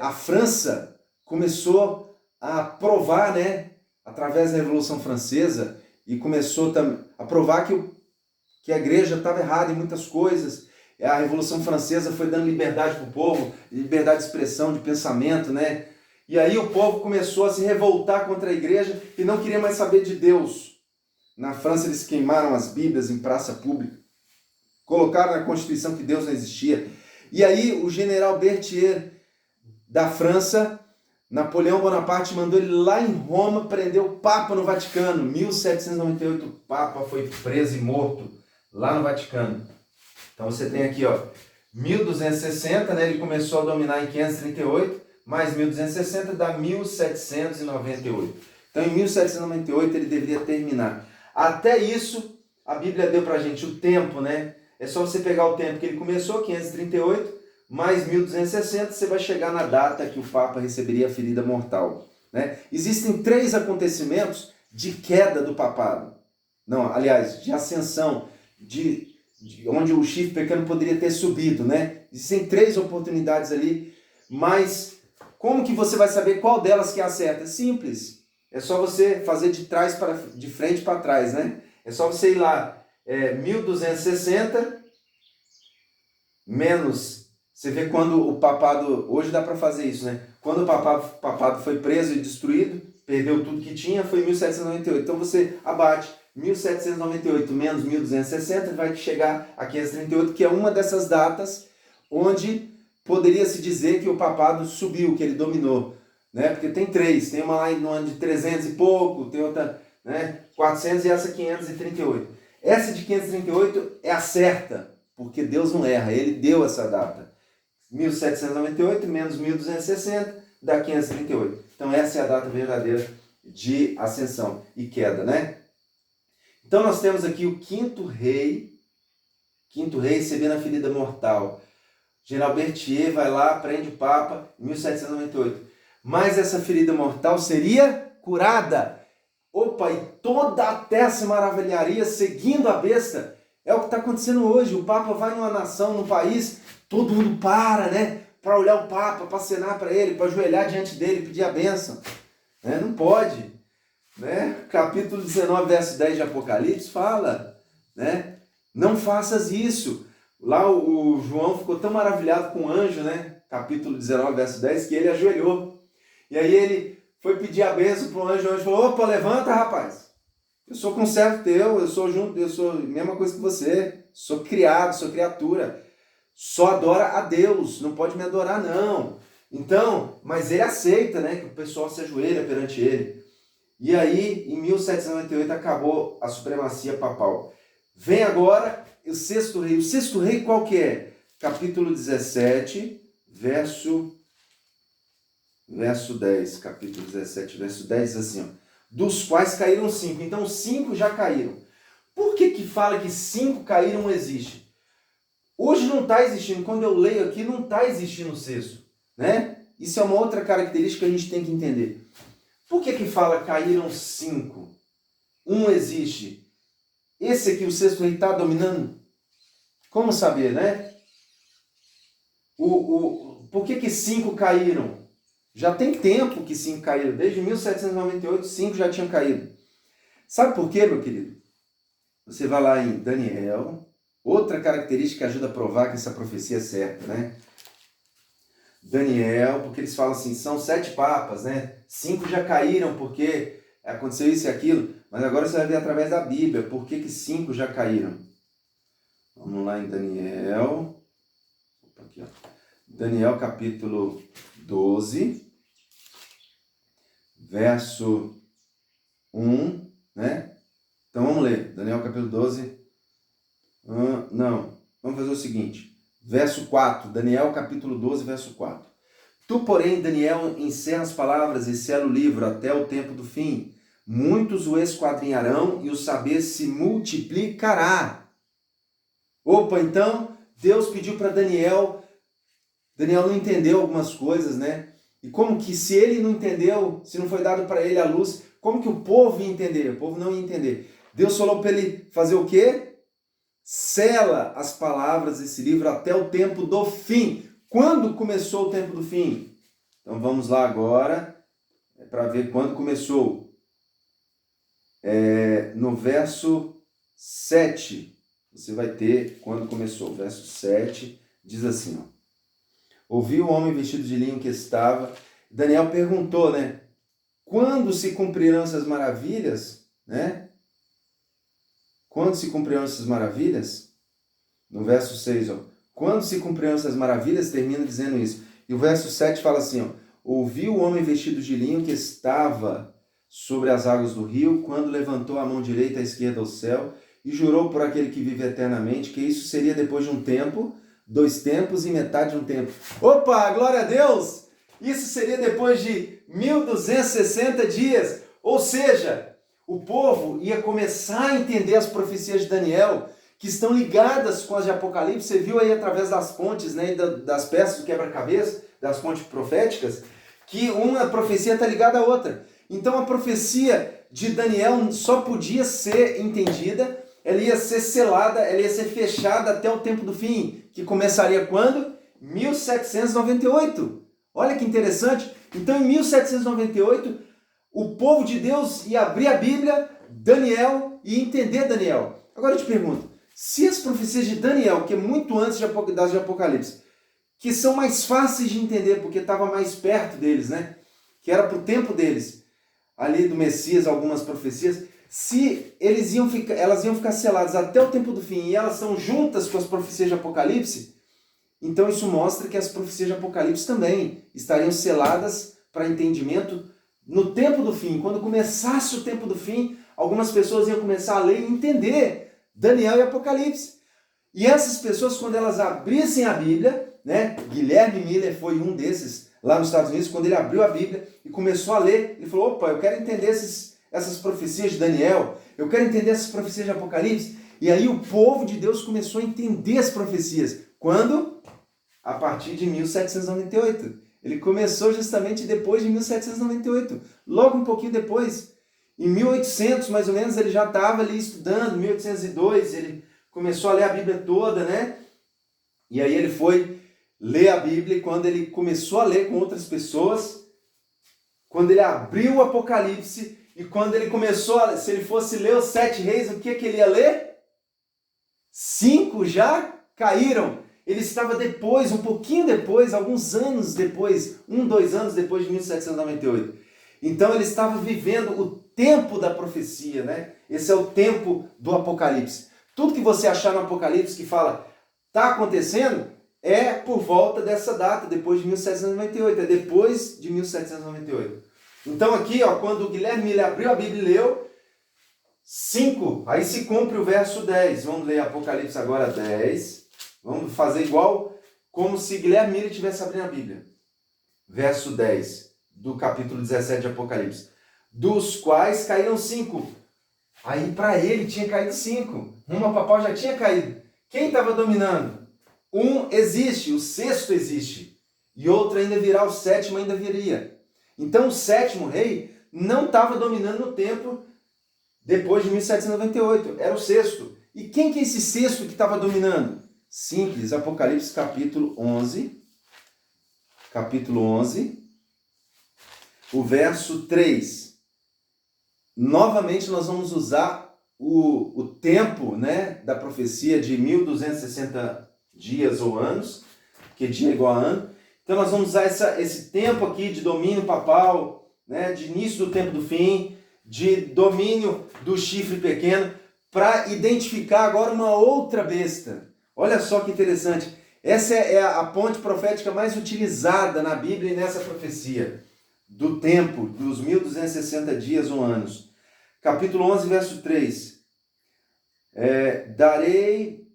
a França começou a provar, né, através da Revolução Francesa, e começou a provar que a igreja estava errada em muitas coisas. A Revolução Francesa foi dando liberdade para o povo, liberdade de expressão, de pensamento, né? E aí o povo começou a se revoltar contra a igreja e não queria mais saber de Deus. Na França eles queimaram as Bíblias em praça pública, colocaram na Constituição que Deus não existia. E aí o general Berthier da França, Napoleão Bonaparte, mandou ele lá em Roma prender o Papa no Vaticano. 1798 o Papa foi preso e morto lá no Vaticano. Então você tem aqui, ó, 1260, né, ele começou a dominar em 538, mais 1260 dá 1798. Então em 1798 ele deveria terminar. Até isso, a Bíblia deu pra gente o tempo, né? É só você pegar o tempo que ele começou, 538, mais 1260, você vai chegar na data que o Papa receberia a ferida mortal. Né? Existem 3 acontecimentos de queda do papado. Não, aliás, de ascensão, de onde o chifre pequeno poderia ter subido, né? Existem 3 oportunidades ali, mas como que você vai saber qual delas que é a certa? Simples. É só você fazer de frente para trás, né? É só você ir lá, 1260 menos, você vê quando o papado, hoje dá para fazer isso, né? Quando o papado foi preso e destruído, perdeu tudo que tinha, foi 1798. Então você abate 1798 menos 1260, vai chegar a 538, que é uma dessas datas onde poderia se dizer que o papado subiu, que ele dominou. Né? Porque tem 3, tem uma lá no ano de 300 e pouco, tem outra, né, 400 e essa 538. Essa de 538 é a certa, porque Deus não erra, ele deu essa data. 1798 menos 1260 dá 538. Então essa é a data verdadeira de ascensão e queda, né? Então nós temos aqui o quinto rei recebendo a ferida mortal. General Berthier vai lá, prende o Papa em 1798. Mas essa ferida mortal seria curada. Opa, e toda a terra se maravilharia seguindo a besta. É o que está acontecendo hoje. O Papa vai numa nação, num país, todo mundo para, né? Para olhar o Papa, para acenar para ele, para ajoelhar diante dele, pedir a bênção. Né? Não pode. Né? Capítulo 19, verso 10 de Apocalipse fala, né? Não faças isso. Lá o João ficou tão maravilhado com o anjo, né? Capítulo 19, verso 10, que ele ajoelhou. E aí ele foi pedir a bênção para o anjo falou, opa, levanta, rapaz. Eu sou conservo teu, eu sou a mesma coisa que você. Sou criado, sou criatura. Só adora a Deus, não pode me adorar, não. Então, mas ele aceita, né? Que o pessoal se ajoelha perante ele. E aí, em 1798, acabou a supremacia papal. Vem agora o sexto rei. O sexto rei qual que é? Capítulo 17, verso 10. Capítulo 17, verso 10, diz assim, ó, dos quais caíram 5. Então, 5 já caíram. Por que fala que 5 caíram não existe? Hoje não está existindo. Quando eu leio aqui, não está existindo o sexto. Né? Isso é uma outra característica que a gente tem que entender. Por que fala caíram 5? Um existe. Esse aqui, o sexto rei, está dominando? Como saber, né? Por que 5 caíram? Já tem tempo que 5 caíram. Desde 1798, 5 já tinham caído. Sabe por quê, meu querido? Você vai lá em Daniel. Outra característica que ajuda a provar que essa profecia é certa, né? Daniel, porque eles falam assim, são 7 papas, né? 5 já caíram porque aconteceu isso e aquilo. Mas agora você vai ver através da Bíblia por que 5 já caíram. Vamos lá em Daniel. Opa, aqui, ó. Daniel capítulo 12, verso 1, né? Então vamos ler. Daniel capítulo 12. Não, vamos fazer o seguinte. Verso 4. Daniel capítulo 12, verso 4. Tu, porém, Daniel, encerra as palavras e sela o livro até o tempo do fim. Muitos o esquadrinharão e o saber se multiplicará. Opa, então, Deus pediu para Daniel. Daniel não entendeu algumas coisas, né? E como que se ele não entendeu, se não foi dado para ele a luz, como que o povo ia entender? O povo não ia entender. Deus falou para ele fazer o quê? Sela as palavras desse livro até o tempo do fim. Quando começou o tempo do fim? Então vamos lá agora para ver quando começou. No verso 7, você vai ter quando começou. O verso 7 diz assim, ó. Ouvi o homem vestido de linho que estava. Daniel perguntou, né? Quando se cumprirão essas maravilhas, né? Quando se cumprirão essas maravilhas? No verso 6, ó. Quando se cumprirão essas maravilhas, termina dizendo isso. E o verso 7 fala assim, ó. Ouvi o homem vestido de linho que estava sobre as águas do rio, quando levantou a mão direita e a esquerda ao céu, e jurou por aquele que vive eternamente, que isso seria depois de um tempo, 2 tempos e metade de um tempo. Opa, glória a Deus! Isso seria depois de 1260 dias. Ou seja, o povo ia começar a entender as profecias de Daniel, que estão ligadas com as de Apocalipse. Você viu aí através das pontes, né, das peças do quebra-cabeça, das pontes proféticas, que uma profecia está ligada à outra. Então a profecia de Daniel só podia ser entendida, ela ia ser selada, ela ia ser fechada até o tempo do fim, que começaria quando? 1798. Olha que interessante. Então em 1798, o povo de Deus ia abrir a Bíblia, Daniel, e entender Daniel. Agora eu te pergunto, se as profecias de Daniel, que é muito antes das de Apocalipse, que são mais fáceis de entender, porque estava mais perto deles, né? Que era para o tempo deles, ali do Messias, algumas profecias, se elas iam ficar seladas até o tempo do fim e elas são juntas com as profecias de Apocalipse, então isso mostra que as profecias de Apocalipse também estariam seladas para entendimento no tempo do fim. Quando começasse o tempo do fim, algumas pessoas iam começar a ler e entender Daniel e Apocalipse. E essas pessoas, quando elas abrissem a Bíblia, né? Guilherme Miller foi um desses lá nos Estados Unidos, quando ele abriu a Bíblia e começou a ler, ele falou, opa, eu quero entender essas profecias de Daniel, eu quero entender essas profecias de Apocalipse. E aí o povo de Deus começou a entender as profecias. Quando? A partir de 1798. Ele começou justamente depois de 1798, logo um pouquinho depois. Em 1800, mais ou menos, ele já estava ali estudando, 1802, ele começou a ler a Bíblia toda, né? E aí ele foi ler a Bíblia e quando ele começou a ler com outras pessoas, quando ele abriu o Apocalipse e quando ele começou a, se ele fosse ler os 7 reis, o que ele ia ler? 5 já caíram. Ele estava depois, um pouquinho depois, alguns anos depois, 2 anos depois de 1798. Então ele estava vivendo o tempo da profecia, né? Esse é o tempo do Apocalipse. Tudo que você achar no Apocalipse que fala, está acontecendo, é por volta dessa data, depois de 1798, é depois de 1798. Então aqui, ó, quando o Guilherme Miller abriu a Bíblia e leu, 5, aí se cumpre o verso 10. Vamos ler Apocalipse agora 10. Vamos fazer igual, como se Guilherme Miller estivesse abrindo a Bíblia. Verso 10, do capítulo 17 de Apocalipse. Dos quais caíram 5. Aí para ele tinha caído 5. Uma papal já tinha caído. Quem estava dominando? Um existe, o 6º existe. E outro ainda virá, o 7º ainda viria. Então o 7º rei não estava dominando no tempo depois de 1798. Era o 6º. E quem que é esse 6º que estava dominando? Simples, Apocalipse capítulo 11. Capítulo 11. O verso 3. Novamente nós vamos usar o tempo, né, da profecia de 1260 dias ou anos, porque dia é igual a ano. Então nós vamos usar esse tempo aqui de domínio papal, né, de início do tempo do fim, de domínio do chifre pequeno, para identificar agora uma outra besta. Olha só que interessante. Essa é a ponte profética mais utilizada na Bíblia e nessa profecia do tempo, dos 1260 dias ou anos. Capítulo 11, verso 3. Darei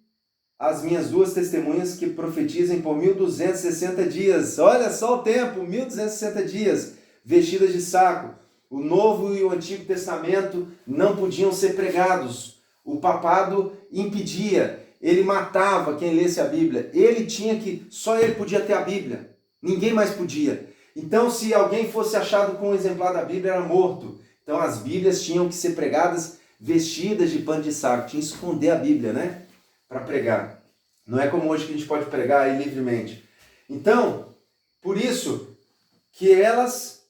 as minhas 2 testemunhas que profetizem por 1260 dias. Olha só o tempo, 1260 dias, vestidas de saco. O Novo e o Antigo Testamento não podiam ser pregados. O papado impedia. Ele matava quem lesse a Bíblia. Só ele podia ter a Bíblia. Ninguém mais podia. Então, se alguém fosse achado com um exemplar da Bíblia, era morto. Então, as Bíblias tinham que ser pregadas vestidas de pano de saco. Tinha que esconder a Bíblia, né? Para pregar. Não é como hoje que a gente pode pregar aí livremente. Então, por isso que elas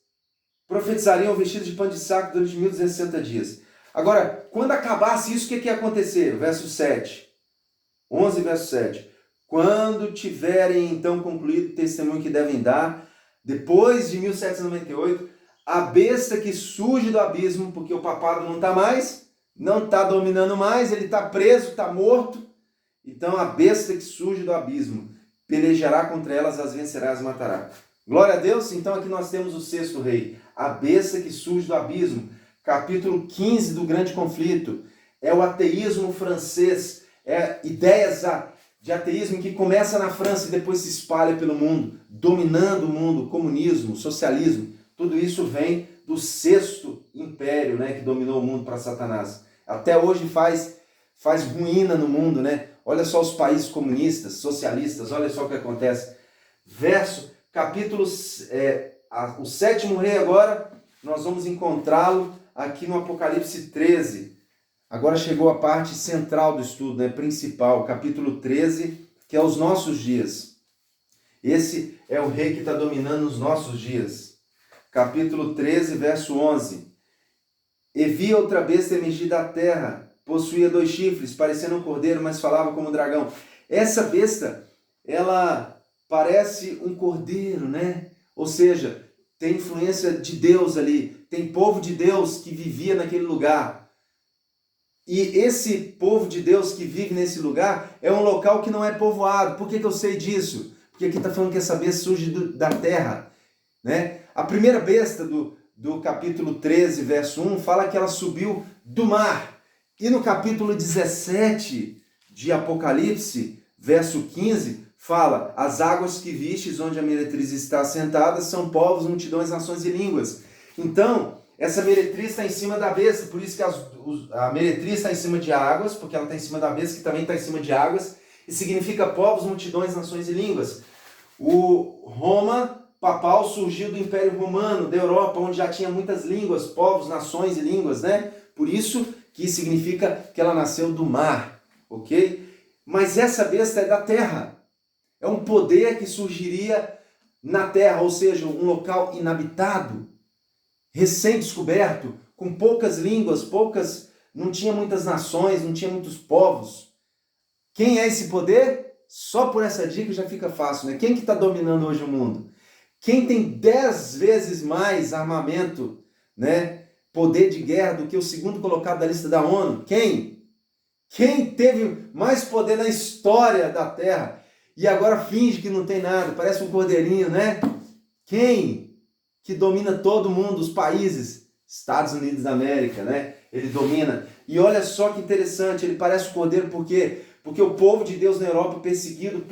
profetizariam vestidas de pano de saco durante 1260 dias. Agora, quando acabasse isso, o que ia acontecer? Verso 7. 11, verso 7. Quando tiverem então concluído o testemunho que devem dar, depois de 1798, a besta que surge do abismo, porque o papado não está mais, não está dominando mais, ele está preso, está morto. Então a besta que surge do abismo pelejará contra elas, as vencerá, as matará. Glória a Deus. Então aqui nós temos o 6º rei, a besta que surge do abismo. Capítulo 15 do grande conflito. É o ateísmo francês, ideias de ateísmo que começa na França e depois se espalha pelo mundo, dominando o mundo, comunismo, socialismo. Tudo isso vem do 6º império, né, que dominou o mundo para Satanás. Até hoje faz ruína no mundo, né? Olha só os países comunistas, socialistas, olha só o que acontece. Capítulo, o 7º rei agora, nós vamos encontrá-lo aqui no Apocalipse 13. Agora chegou a parte central do estudo, né, principal, capítulo 13, que é os nossos dias. Esse é o rei que está dominando os nossos dias. Capítulo 13, verso 11. E vi outra besta emergir da terra, possuía 2 chifres, parecendo um cordeiro, mas falava como um dragão. Essa besta, ela parece um cordeiro, né? Ou seja, tem influência de Deus ali, tem povo de Deus que vivia naquele lugar. E esse povo de Deus que vive nesse lugar é um local que não é povoado. Por que eu sei disso? Porque aqui está falando que essa besta surge da terra, né? A primeira besta do capítulo 13, verso 1, fala que ela subiu do mar. E no capítulo 17 de Apocalipse, verso 15, fala, as águas que vistes onde a meretriz está assentada são povos, multidões, nações e línguas. Então, essa meretriz está em cima da besta, por isso que a meretriz está em cima de águas, porque ela está em cima da besta, que também está em cima de águas, e significa povos, multidões, nações e línguas. O Roma papal surgiu do Império Romano, da Europa, onde já tinha muitas línguas, povos, nações e línguas, né? Por isso que significa que ela nasceu do mar, ok? Mas essa besta é da terra. É um poder que surgiria na terra, ou seja, um local inabitado, recém-descoberto, com poucas línguas, não tinha muitas nações, não tinha muitos povos. Quem é esse poder? Só por essa dica já fica fácil, né? Quem que está dominando hoje o mundo? Quem tem 10 vezes mais armamento, né? Poder de guerra do que o segundo colocado da lista da ONU? Quem? Quem teve mais poder na história da Terra e agora finge que não tem nada, parece um cordeirinho, né? Quem que domina todo mundo, os países? Estados Unidos da América, né? Ele domina. E olha só que interessante, ele parece um cordeiro por quê? Porque o povo de Deus na Europa, perseguido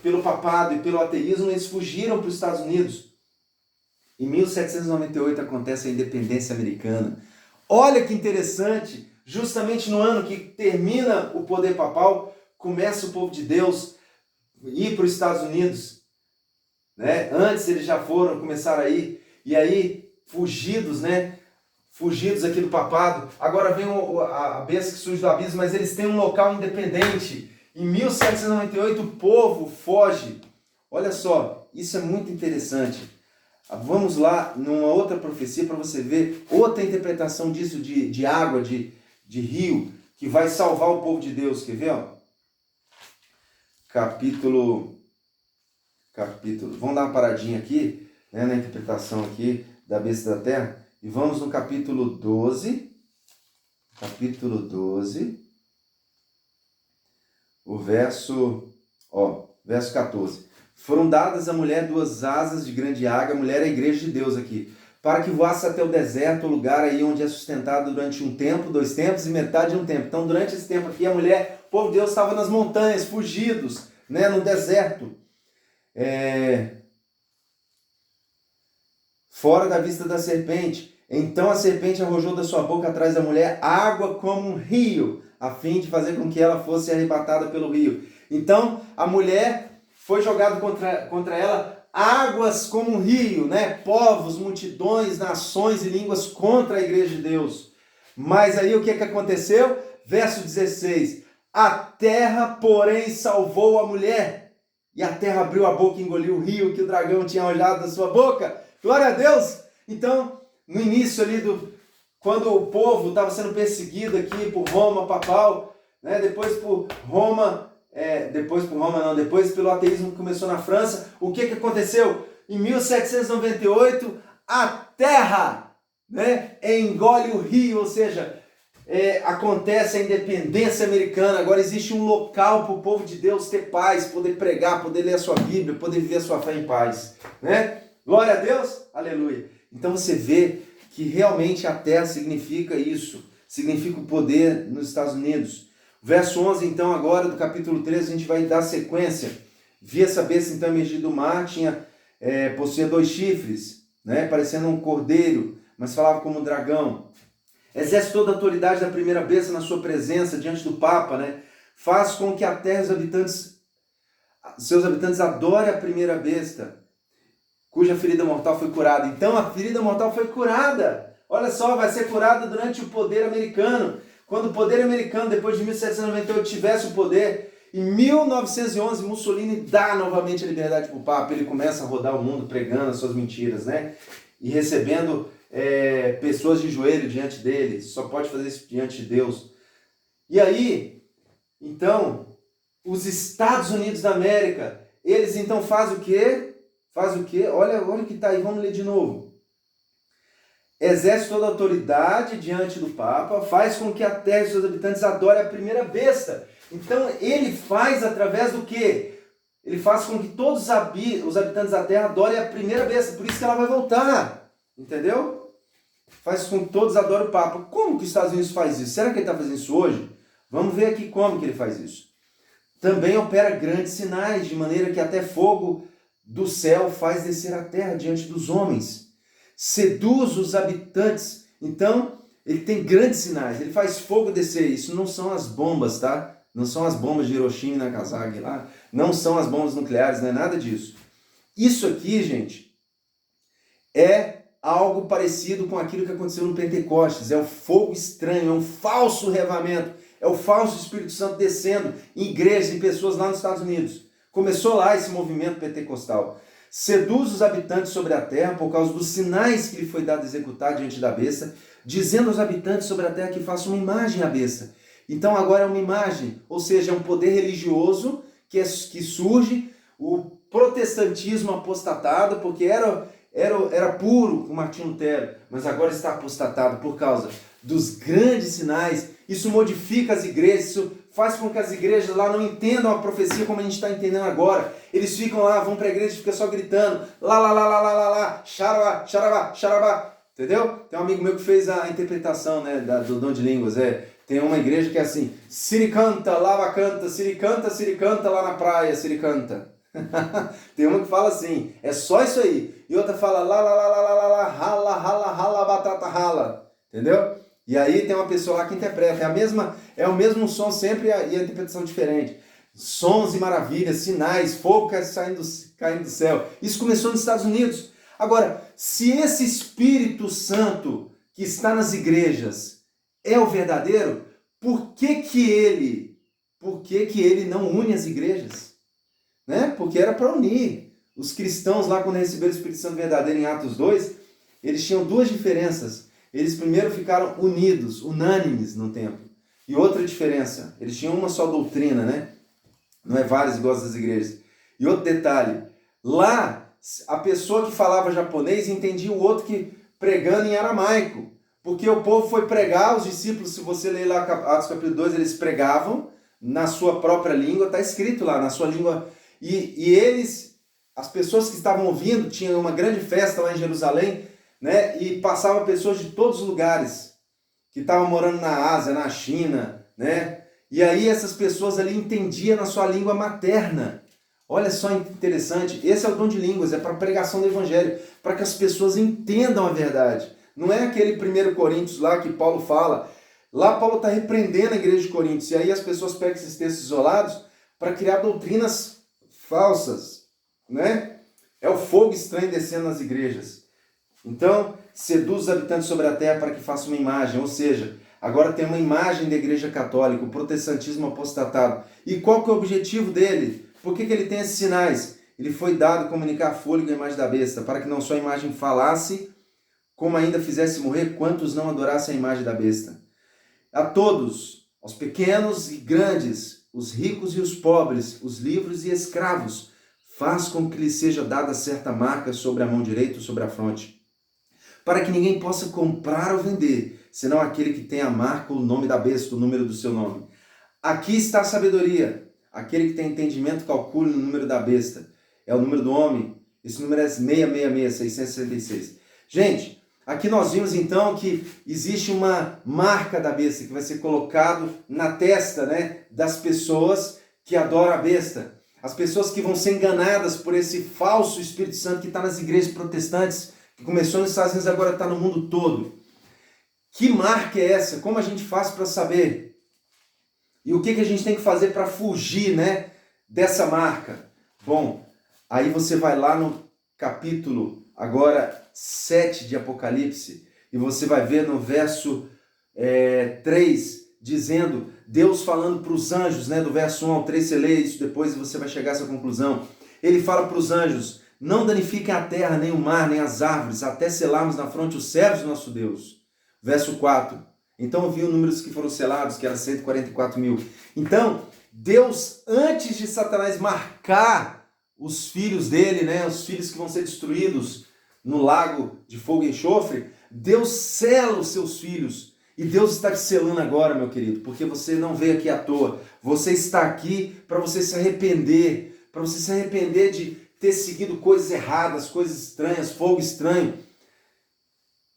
pelo papado e pelo ateísmo, eles fugiram para os Estados Unidos. Em 1798 acontece a independência americana. Olha que interessante, justamente no ano que termina o poder papal, começa o povo de Deus a ir para os Estados Unidos. Né? Antes eles já começaram a ir, e aí fugidos, né? Fugidos aqui do papado. Agora vem a besta que surge do abismo, mas eles têm um local independente. Em 1798 o povo foge. Olha só, isso é muito interessante. Vamos lá numa outra profecia para você ver outra interpretação disso de água, de rio, que vai salvar o povo de Deus. Quer ver? Ó? Capítulo. Vamos dar uma paradinha aqui, né, na interpretação aqui da besta da terra. E vamos no capítulo 12. Capítulo 12. O verso 14. Foram dadas à mulher 2 asas de grande águia, a mulher é a igreja de Deus aqui, para que voasse até o deserto, o lugar aí onde é sustentado durante um tempo, 2 tempos e metade de um tempo. Então, durante esse tempo aqui, a mulher, o povo de Deus estava nas montanhas, fugidos, né, no deserto. Fora da vista da serpente. Então a serpente arrojou da sua boca atrás da mulher água como um rio, a fim de fazer com que ela fosse arrebatada pelo rio. Então a mulher foi jogado contra ela águas como um rio, né? Povos, multidões, nações e línguas contra a igreja de Deus. Mas aí o que aconteceu? Verso 16. A terra, porém, salvou a mulher. E a terra abriu a boca e engoliu o rio que o dragão tinha arrojado da sua boca. Glória a Deus! Então, no início ali, quando o povo estava sendo perseguido aqui por Roma papal, né? Depois pelo ateísmo que começou na França, o que aconteceu? Em 1798, a terra, né, engole o rio, ou seja, acontece a independência americana. Agora existe um local para o povo de Deus ter paz, poder pregar, poder ler a sua Bíblia, poder viver a sua fé em paz, né? Glória a Deus, aleluia. Então você vê que realmente a terra significa isso, significa o poder nos Estados Unidos. Verso 11, então, agora do capítulo 13, a gente vai dar sequência. Vi essa besta então emergir do mar, possuía 2 chifres, né, parecendo um cordeiro, mas falava como um dragão. Exerce toda a autoridade da primeira besta na sua presença, diante do Papa, né? Faz com que a terra seus habitantes adorem a primeira besta, cuja ferida mortal foi curada. Então a ferida mortal foi curada. Olha só, vai ser curada durante o poder americano. Quando o poder americano, depois de 1798, tivesse o poder, em 1911, Mussolini dá novamente a liberdade para o Papa. Ele começa a rodar o mundo pregando as suas mentiras, né? E recebendo pessoas de joelho diante dele. Só pode fazer isso diante de Deus. E aí, então, os Estados Unidos da América, eles então fazem o quê? Olha o que está aí, vamos ler de novo. Exerce toda a autoridade diante do Papa, faz com que a terra e seus habitantes adorem a primeira besta. Então ele faz através do quê? Ele faz com que todos os habitantes da terra adorem a primeira besta, por isso que ela vai voltar. Entendeu? Faz com que todos adorem o Papa. Como que os Estados Unidos faz isso? Será que ele está fazendo isso hoje? Vamos ver aqui como que ele faz isso. também opera grandes sinais, de maneira que até fogo do céu faz descer a terra diante dos homens. Seduz os habitantes. Então, ele tem grandes sinais. Ele faz fogo descer. Isso não são as bombas, tá? Não são as bombas de Hiroshima e Nagasaki lá. Não são as bombas nucleares, não é nada disso. Isso aqui, gente, é algo parecido com aquilo que aconteceu no Pentecostes. É o fogo estranho, é um falso revamento. É o falso Espírito Santo descendo em igrejas, em pessoas lá nos Estados Unidos. Começou lá esse movimento pentecostal. Seduz os habitantes sobre a terra por causa dos sinais que lhe foi dado executar diante da besta, dizendo aos habitantes sobre a terra que façam uma imagem à besta. Então agora é uma imagem, ou seja, é um poder religioso que surge, o protestantismo apostatado, porque era puro com Martinho Lutero, mas agora está apostatado por causa dos grandes sinais. Isso modifica as igrejas, isso faz com que as igrejas lá não entendam a profecia como a gente está entendendo agora. Eles ficam lá, vão para a igreja e ficam só gritando, lá, xarabá, xarabá, xarabá. Entendeu? Tem um amigo meu que fez a interpretação, né, do dom de línguas. Tem uma igreja que é assim, siricanta, lava canta, siricanta lá na praia, siricanta. Tem uma que fala assim, é só isso aí. E outra fala lá, rala, batata rala. Entendeu? E aí tem uma pessoa lá que interpreta. É o mesmo som sempre e a interpretação diferente. Sons e maravilhas, sinais, fogo caindo do céu. Isso começou nos Estados Unidos. Agora, se esse Espírito Santo que está nas igrejas é o verdadeiro, por que ele não une as igrejas? Né? Porque era para unir. Os cristãos lá, quando receberam o Espírito Santo verdadeiro em Atos 2, eles tinham duas diferenças. Eles primeiro ficaram unidos, unânimes no templo. E outra diferença, eles tinham uma só doutrina, né? Não é várias igual das igrejas. E outro detalhe, lá a pessoa que falava japonês entendia o outro que pregando em aramaico. Porque o povo foi pregar, os discípulos, se você ler lá Atos capítulo 2, eles pregavam na sua própria língua, está escrito lá, na sua língua. E eles, as pessoas que estavam ouvindo, tinham uma grande festa lá em Jerusalém, né? E passavam pessoas de todos os lugares, que estavam morando na Ásia, na China, né? E aí essas pessoas ali entendiam na sua língua materna. Olha só interessante, esse é o dom de línguas, é para a pregação do evangelho, para que as pessoas entendam a verdade. Não é aquele 1 Coríntios lá que Paulo fala. Lá Paulo está repreendendo a igreja de Coríntios, e aí as pessoas pegam esses textos isolados para criar doutrinas falsas, né? É o fogo estranho descendo nas igrejas. Então, seduz os habitantes sobre a terra para que façam uma imagem, ou seja, agora tem uma imagem da igreja católica, o protestantismo apostatado. E qual que é o objetivo dele? Por que ele tem esses sinais? Ele foi dado comunicar fôlego à imagem da besta, para que não só a imagem falasse, como ainda fizesse morrer quantos não adorassem a imagem da besta. A todos, aos pequenos e grandes, os ricos e os pobres, os livres e escravos, faz com que lhe seja dada certa marca sobre a mão direita ou sobre a fronte, para que ninguém possa comprar ou vender, senão aquele que tem a marca ou o nome da besta, o número do seu nome. Aqui está a sabedoria. Aquele que tem entendimento calcule o número da besta. É o número do homem. Esse número é 666, 666. Gente, aqui nós vimos então que existe uma marca da besta que vai ser colocado na testa, né, das pessoas que adoram a besta. As pessoas que vão ser enganadas por esse falso Espírito Santo que está nas igrejas protestantes, que começou nos Estados Unidos e agora está no mundo todo. Que marca é essa? Como a gente faz para saber? E o que a gente tem que fazer para fugir, né, dessa marca? Bom, aí você vai lá no capítulo agora 7 de Apocalipse e você vai ver no verso 3, dizendo, Deus falando para os anjos, né, do verso 1 ao 3, você lê isso depois e você vai chegar a essa conclusão. Ele fala para os anjos, não danifiquem a terra, nem o mar, nem as árvores, até selarmos na fronte os servos do nosso Deus. Verso 4. Então viu números que foram selados, que era 144 mil. Então, Deus, antes de Satanás marcar os filhos dele, né, os filhos que vão ser destruídos no lago de fogo e enxofre, Deus sela os seus filhos. E Deus está te selando agora, meu querido, porque você não veio aqui à toa. Você está aqui para você se arrepender, de ter seguido coisas erradas, coisas estranhas, fogo estranho.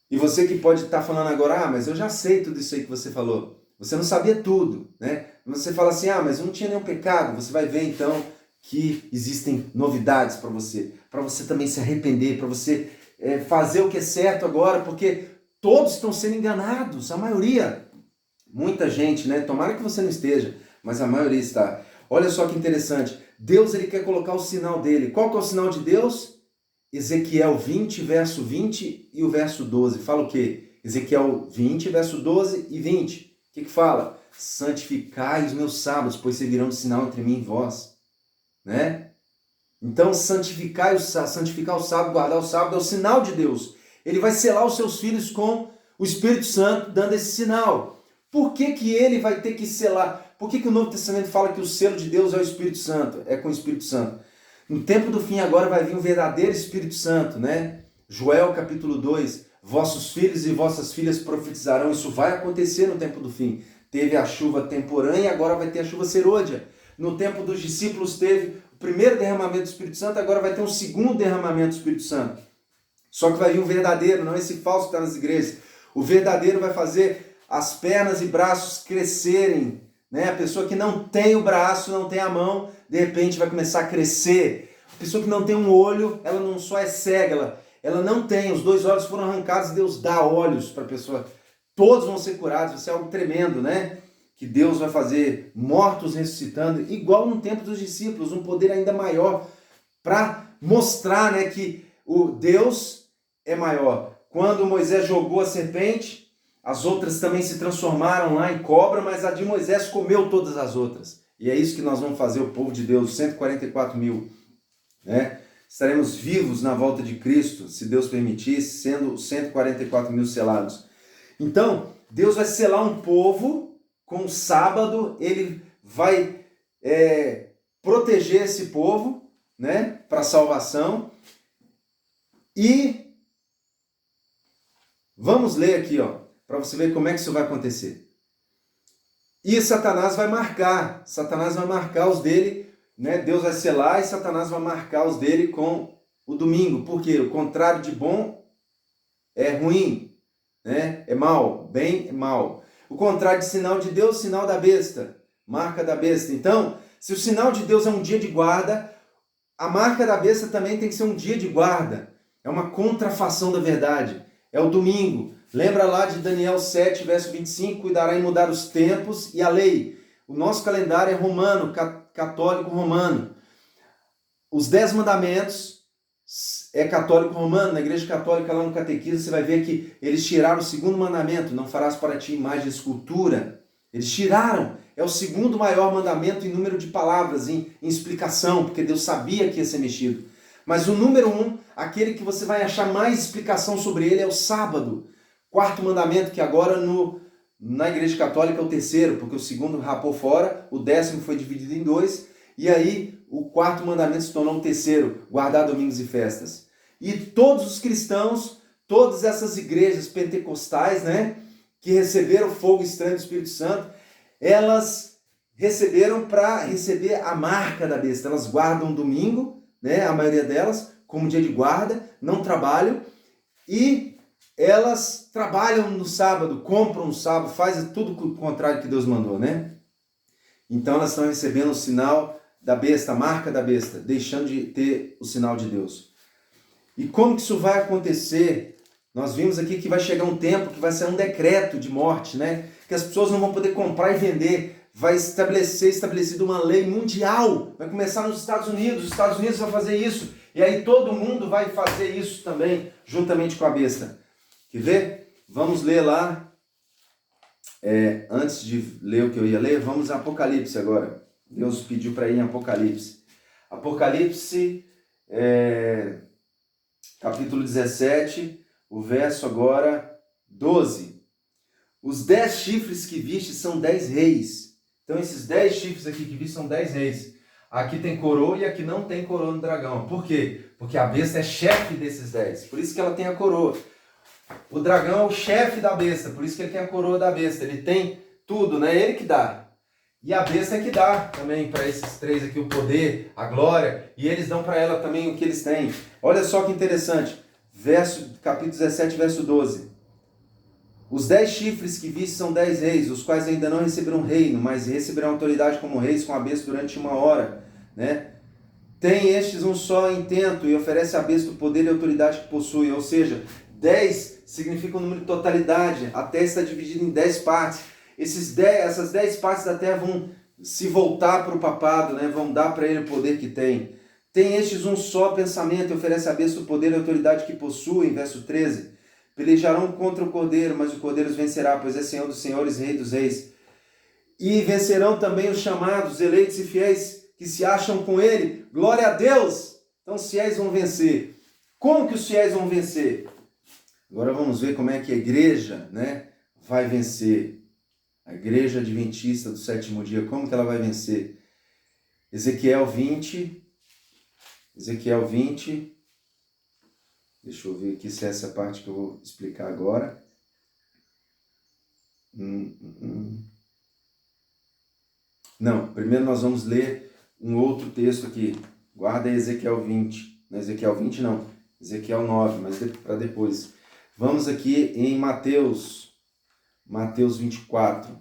E você que pode estar falando agora, mas eu já sei tudo isso aí que você falou. Você não sabia tudo, né? Você fala assim, mas eu não tinha nenhum pecado. Você vai ver então que existem novidades para você também se arrepender, para você fazer o que é certo agora, porque todos estão sendo enganados, a maioria. Muita gente, né? Tomara que você não esteja, mas a maioria está. Olha só que interessante. Deus, ele quer colocar o sinal dele. Qual que é o sinal de Deus? Ezequiel 20, verso 20 e o verso 12. Fala o quê? Ezequiel 20, verso 12 e 20. O que fala? Santificai os meus sábados, pois servirão de sinal entre mim e vós. Né? Então, santificar o sábado, guardar o sábado é o sinal de Deus. Ele vai selar os seus filhos com o Espírito Santo, dando esse sinal. Por que que ele vai ter que selar? Por que que o Novo Testamento fala que o selo de Deus é o Espírito Santo? É com o Espírito Santo. No tempo do fim agora vai vir um verdadeiro Espírito Santo, né? Joel capítulo 2, vossos filhos e vossas filhas profetizarão. Isso vai acontecer no tempo do fim. Teve a chuva temporânea, agora vai ter a chuva serôdia. No tempo dos discípulos teve o primeiro derramamento do Espírito Santo, agora vai ter um segundo derramamento do Espírito Santo. Só que vai vir um verdadeiro, não esse falso que está nas igrejas. O verdadeiro vai fazer as pernas e braços crescerem, né? A pessoa que não tem o braço, não tem a mão, de repente vai começar a crescer. A pessoa que não tem um olho, ela não só é cega, ela não tem, os 2 olhos foram arrancados, Deus dá olhos para a pessoa. Todos vão ser curados, vai ser algo tremendo, né? Que Deus vai fazer mortos ressuscitando, igual no tempo dos discípulos, um poder ainda maior, para mostrar, né, que o Deus é maior. Quando Moisés jogou a serpente, as outras também se transformaram lá em cobra, mas a de Moisés comeu todas as outras. E é isso que nós vamos fazer, o povo de Deus, 144 mil. Né? Estaremos vivos na volta de Cristo, se Deus permitir, sendo 144 mil selados. Então, Deus vai selar um povo com o sábado, ele vai proteger esse povo, né, para a salvação. E vamos ler aqui, para você ver como é que isso vai acontecer. E Satanás vai marcar os dele, né? Deus vai selar e Satanás vai marcar os dele com o domingo, porque o contrário de bom é ruim, né? É mal, bem é mal. O contrário de sinal de Deus, sinal da besta, marca da besta. Então, se o sinal de Deus é um dia de guarda, a marca da besta também tem que ser um dia de guarda. É uma contrafação da verdade. É o domingo. Lembra lá de Daniel 7, verso 25, cuidará em mudar os tempos e a lei. O nosso calendário é romano, católico romano. Os 10 mandamentos é católico romano, na igreja católica lá no catequismo você vai ver que eles tiraram o segundo mandamento, não farás para ti imagem de escultura. Eles tiraram, é o segundo maior mandamento em número de palavras, em explicação, porque Deus sabia que ia ser mexido. Mas o número 1, aquele que você vai achar mais explicação sobre ele é o sábado. 4º mandamento, que agora na igreja católica é o 3º, porque o segundo rapou fora, o 10º foi dividido em 2, e aí o 4º mandamento se tornou o 3º, guardar domingos e festas. E todos os cristãos, todas essas igrejas pentecostais, né, que receberam o fogo estranho do Espírito Santo, elas receberam para receber a marca da besta. Elas guardam domingo, né, a maioria delas, como dia de guarda, não trabalham, e elas trabalham no sábado, compram no sábado, fazem tudo o contrário que Deus mandou, né? Então elas estão recebendo o sinal da besta, a marca da besta, deixando de ter o sinal de Deus. E como que isso vai acontecer? Nós vimos aqui que vai chegar um tempo que vai ser um decreto de morte, né? Que as pessoas não vão poder comprar e vender. Vai ser estabelecida uma lei mundial. Vai começar nos Estados Unidos. Os Estados Unidos vão fazer isso. E aí todo mundo vai fazer isso também, juntamente com a besta. Quer ver? Vamos ler lá. Antes de ler o que eu ia ler, vamos a Apocalipse agora. Deus pediu para ir em Apocalipse. Apocalipse, capítulo 17, o verso agora 12. Os 10 chifres que viste são 10 reis. Então esses 10 chifres aqui que viste são 10 reis. Aqui tem coroa e aqui não tem coroa no dragão. Por quê? Porque a besta é chefe desses 10. Por isso que ela tem a coroa. O dragão é o chefe da besta. Por isso que ele tem a coroa da besta. Ele tem tudo, né? Ele que dá. E a besta é que dá também para esses 3 aqui o poder, a glória. E eles dão para ela também o que eles têm. Olha só que interessante. Capítulo 17, verso 12. Os 10 chifres que viste são 10 reis, os quais ainda não receberam reino, mas receberão autoridade como reis com a besta durante 1 hora, né? Tem estes um só intento e oferece à besta o poder e a autoridade que possui. Ou seja, 10 significa um número de totalidade. A terra está dividida em 10 partes. Essas 10 partes da terra vão se voltar para o papado, né? Vão dar para ele o poder que tem. Tem estes um só pensamento e oferece à besta o poder e a autoridade que possui. Verso 13. Pelejarão contra o cordeiro, mas o cordeiro os vencerá, pois é Senhor dos senhores, Rei dos reis. E vencerão também os chamados, eleitos e fiéis, que se acham com ele. Glória a Deus! Então os fiéis vão vencer. Como que os fiéis vão vencer? Agora vamos ver como é que a igreja, né, vai vencer. A igreja adventista do sétimo dia, como que ela vai vencer? Ezequiel 20. Deixa eu ver aqui se é essa parte que eu vou explicar agora. Não, primeiro nós vamos ler um outro texto aqui. Guarda Ezequiel 20. Não é Ezequiel 20 não, Ezequiel 9, mas para depois. Vamos aqui em Mateus 24.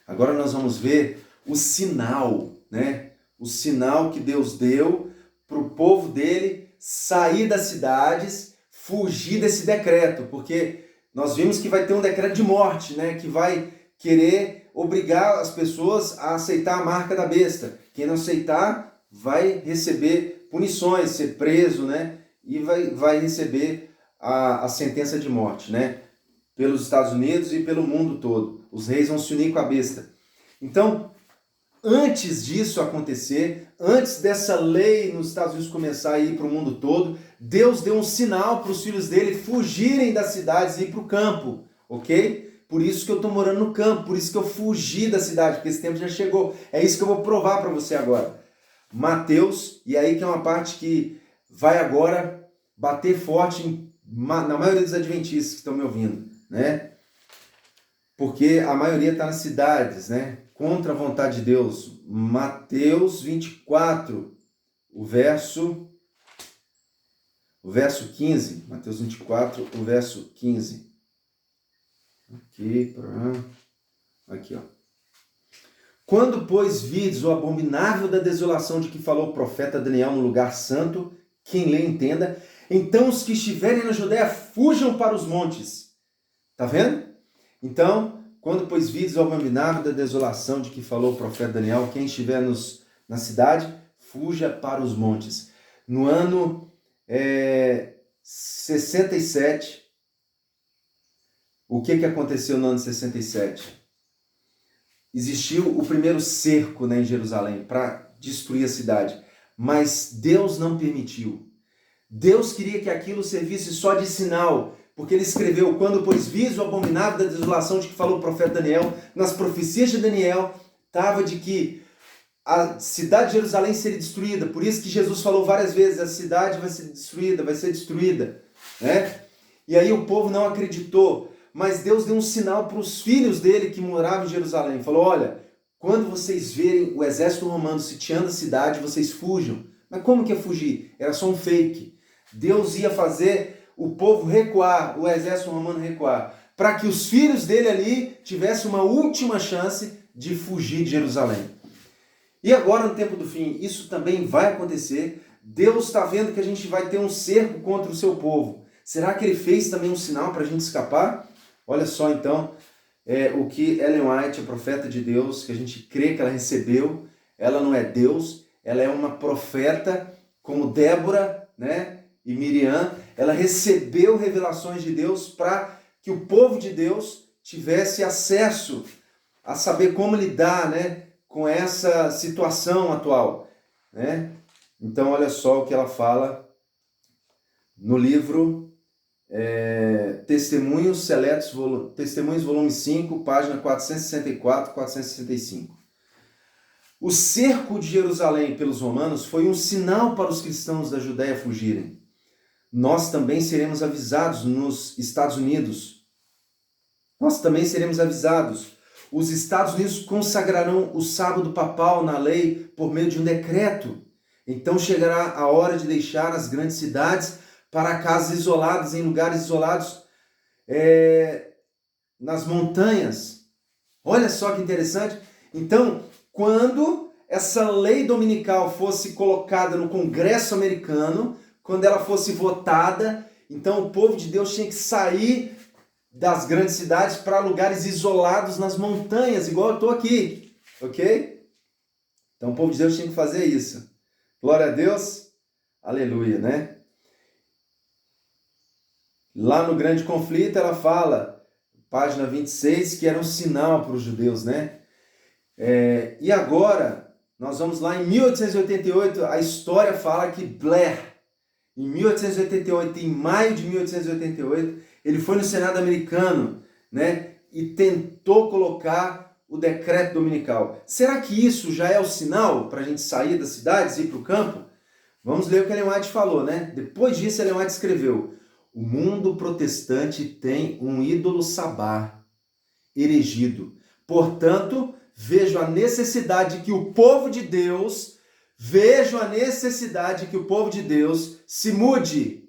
Agora nós vamos ver o sinal, né? O sinal que Deus deu para o povo dele sair das cidades, fugir desse decreto, porque nós vimos que vai ter um decreto de morte, né? Que vai querer obrigar as pessoas a aceitar a marca da besta. Quem não aceitar vai receber punições, ser preso, né? E vai receber a sentença de morte, né? Pelos Estados Unidos e pelo mundo todo. Os reis vão se unir com a besta. Então, antes disso acontecer, antes dessa lei nos Estados Unidos começar a ir para o mundo todo, Deus deu um sinal para os filhos dele fugirem das cidades e ir para o campo, ok? Por isso que eu estou morando no campo, por isso que eu fugi da cidade, porque esse tempo já chegou. É isso que eu vou provar para você agora. Mateus, e aí que é uma parte que vai agora bater forte na maioria dos adventistas que estão me ouvindo, né? Porque a maioria está nas cidades, né? Contra a vontade de Deus. Mateus 24, o verso 15. Mateus 24, o verso 15. Aqui, ó. Quando, pois, vides o abominável da desolação de que falou o profeta Daniel no lugar santo, quem lê entenda, então os que estiverem na Judéia fujam para os montes. Tá vendo? Então, quando, pois, vides o abominável da desolação de que falou o profeta Daniel, quem estiver na cidade, fuja para os montes. No ano 67, o que aconteceu no ano 67? Existiu o primeiro cerco, né, em Jerusalém para destruir a cidade, mas Deus não permitiu. Deus queria que aquilo servisse só de sinal, porque ele escreveu, quando pois vis o abominável da desolação de que falou o profeta Daniel, nas profecias de Daniel, estava de que a cidade de Jerusalém seria destruída. Por isso que Jesus falou várias vezes, a cidade vai ser destruída, né? E aí o povo não acreditou, mas Deus deu um sinal para os filhos dele que moravam em Jerusalém. Falou, olha, quando vocês verem o exército romano sitiando a cidade, vocês fujam. Mas como que é fugir? Era só um fake. Deus ia fazer o povo recuar, o exército romano recuar, para que os filhos dele ali tivessem uma última chance de fugir de Jerusalém. E agora, no tempo do fim, isso também vai acontecer. Deus está vendo que a gente vai ter um cerco contra o seu povo. Será que ele fez também um sinal para a gente escapar? Olha só então o que Ellen White, a profeta de Deus, que a gente crê que ela recebeu. Ela não é Deus, ela é uma profeta como Débora, né, e Miriam. Ela recebeu revelações de Deus para que o povo de Deus tivesse acesso a saber como lidar, né, com essa situação atual, né? Então olha só o que ela fala no livro Testemunhos Seletos, Testemunhos volume 5, página 464, 465. O cerco de Jerusalém pelos romanos foi um sinal para os cristãos da Judéia fugirem. Nós também seremos avisados nos Estados Unidos. Os Estados Unidos consagrarão o sábado papal na lei por meio de um decreto. Então chegará a hora de deixar as grandes cidades para casas isoladas, em lugares isolados. nas montanhas. Olha só que interessante. Então, quando essa lei dominical fosse colocada no Congresso americano, quando ela fosse votada, então o povo de Deus tinha que sair das grandes cidades para lugares isolados nas montanhas, igual eu estou aqui, ok? Então o povo de Deus tinha que fazer isso. Glória a Deus, aleluia, né? Lá no Grande Conflito ela fala, página 26, que era um sinal para os judeus, né? E agora, nós vamos lá em 1888, a história fala que Blair, em 1888, em maio de 1888, ele foi no Senado americano, né? E tentou colocar o decreto dominical. Será que isso já é o sinal para a gente sair das cidades e ir para o campo? Vamos ler o que Ellen White falou, né? Depois disso, Ellen White escreveu: o mundo protestante tem um ídolo sabá erigido. Portanto, vejo a necessidade que o povo de Deus, se mude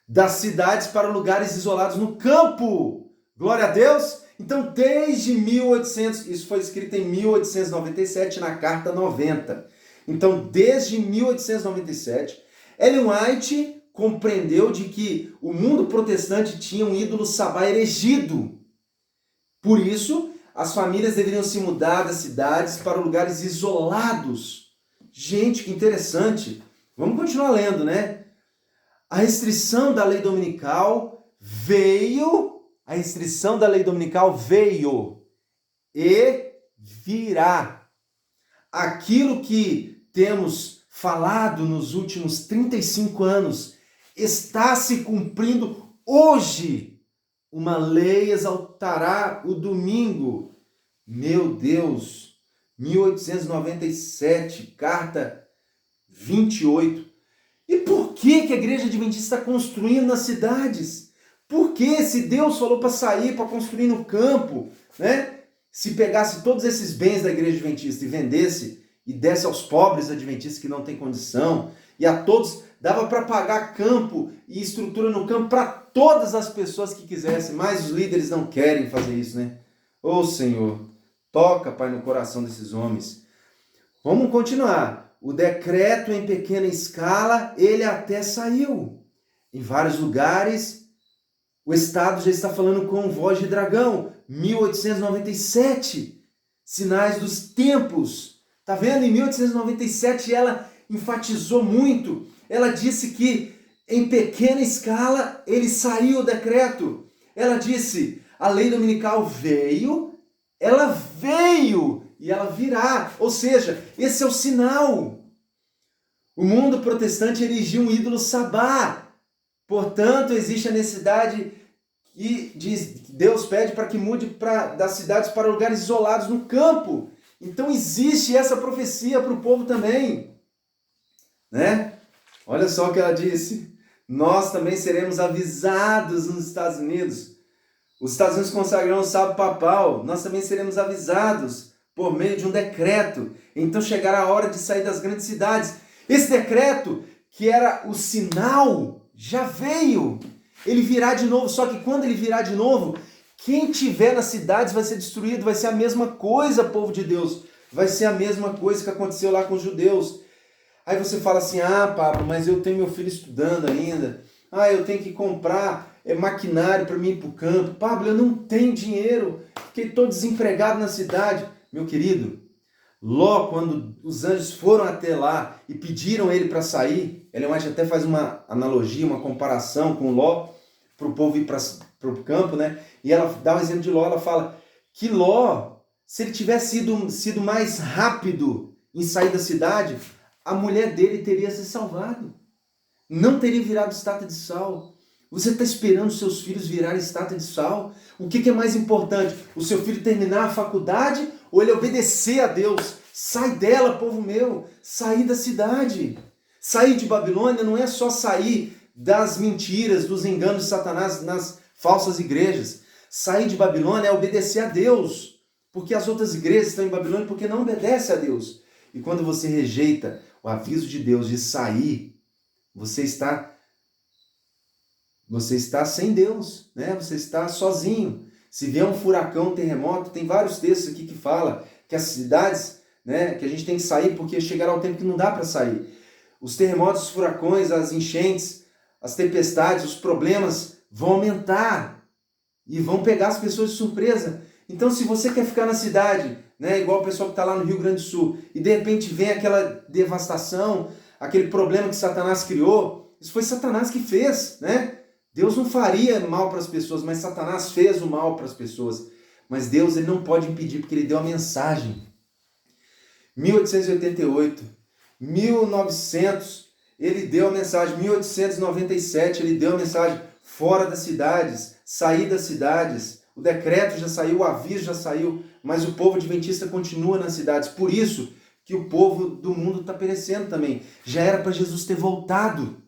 das cidades para lugares isolados no campo. Glória a Deus! Então, desde 1800, isso foi escrito em 1897 na Carta 90. Então, desde 1897, Ellen White compreendeu de que o mundo protestante tinha um ídolo sabá erigido. Por isso, as famílias deveriam se mudar das cidades para lugares isolados. Gente, que interessante. Vamos continuar lendo, né? A restrição da lei dominical veio e virá. Aquilo que temos falado nos últimos 35 anos está se cumprindo hoje. Uma lei exaltará o domingo. Meu Deus, 1897, carta 28. E por que a Igreja Adventista está construindo nas cidades? Por que, se Deus falou para sair, para construir no campo, né? Se pegasse todos esses bens da Igreja Adventista e vendesse e desse aos pobres adventistas que não têm condição, e a todos dava para pagar campo e estrutura no campo para todas as pessoas que quisessem, mas os líderes não querem fazer isso, né? Ô Senhor, toca, Pai, no coração desses homens. Vamos continuar. O decreto em pequena escala, ele até saiu. Em vários lugares, o Estado já está falando com voz de dragão. 1897, sinais dos tempos. Tá vendo? Em 1897 ela enfatizou muito. Ela disse que em pequena escala ele saiu o decreto. Ela disse, a lei dominical veio e ela virá. Ou seja, esse é o sinal. O mundo protestante erigiu um ídolo sabá. Portanto, existe a necessidade e Deus pede para que mude das cidades para lugares isolados no campo. Então existe essa profecia para o povo também, né? Olha só o que ela disse. Nós também seremos avisados nos Estados Unidos. Os Estados Unidos consagrarão o sábado papal. Nós também seremos avisados por meio de um decreto. Então chegará a hora de sair das grandes cidades. Esse decreto, que era o sinal, já veio. Ele virá de novo, só que quando ele virá de novo, quem tiver nas cidades vai ser destruído, vai ser a mesma coisa, povo de Deus. Vai ser a mesma coisa que aconteceu lá com os judeus. Aí você fala assim, Pablo, mas eu tenho meu filho estudando ainda. Eu tenho que comprar maquinário para mim ir para o campo. Pablo, eu não tenho dinheiro, fiquei todo desempregado na cidade. Meu querido, Ló, quando os anjos foram até lá e pediram ele para sair, Ellen White até faz uma analogia, uma comparação com Ló, para o povo ir para o campo, né? E ela dá o exemplo de Ló, ela fala que Ló, se ele tivesse sido mais rápido em sair da cidade, a mulher dele teria se salvado. Não teria virado estátua de sal. Você está esperando seus filhos virarem estátua de sal? O que é mais importante? O seu filho terminar a faculdade ou ele obedecer a Deus? Sai dela, povo meu. Sair da cidade. Sair de Babilônia não é só sair das mentiras, dos enganos de Satanás nas falsas igrejas. Sair de Babilônia é obedecer a Deus. Porque as outras igrejas estão em Babilônia porque não obedecem a Deus. E quando você rejeita o aviso de Deus de sair, você está sem Deus, né? Você está sozinho. Se vier um furacão, um terremoto, tem vários textos aqui que fala que as cidades, né, que a gente tem que sair porque chegará o tempo que não dá para sair. Os terremotos, os furacões, as enchentes, as tempestades, os problemas vão aumentar e vão pegar as pessoas de surpresa. Então, se você quer ficar na cidade, né, igual o pessoal que está lá no Rio Grande do Sul, e de repente vem aquela devastação, aquele problema que Satanás criou, isso foi Satanás que fez, né? Deus não faria mal para as pessoas, mas Satanás fez o mal para as pessoas. Mas Deus, ele não pode impedir, porque ele deu a mensagem. 1888, 1900, ele deu a mensagem. 1897, ele deu a mensagem. Fora das cidades, sair das cidades. O decreto já saiu, o aviso já saiu, mas o povo adventista continua nas cidades. Por isso que o povo do mundo está perecendo também. Já era para Jesus ter voltado.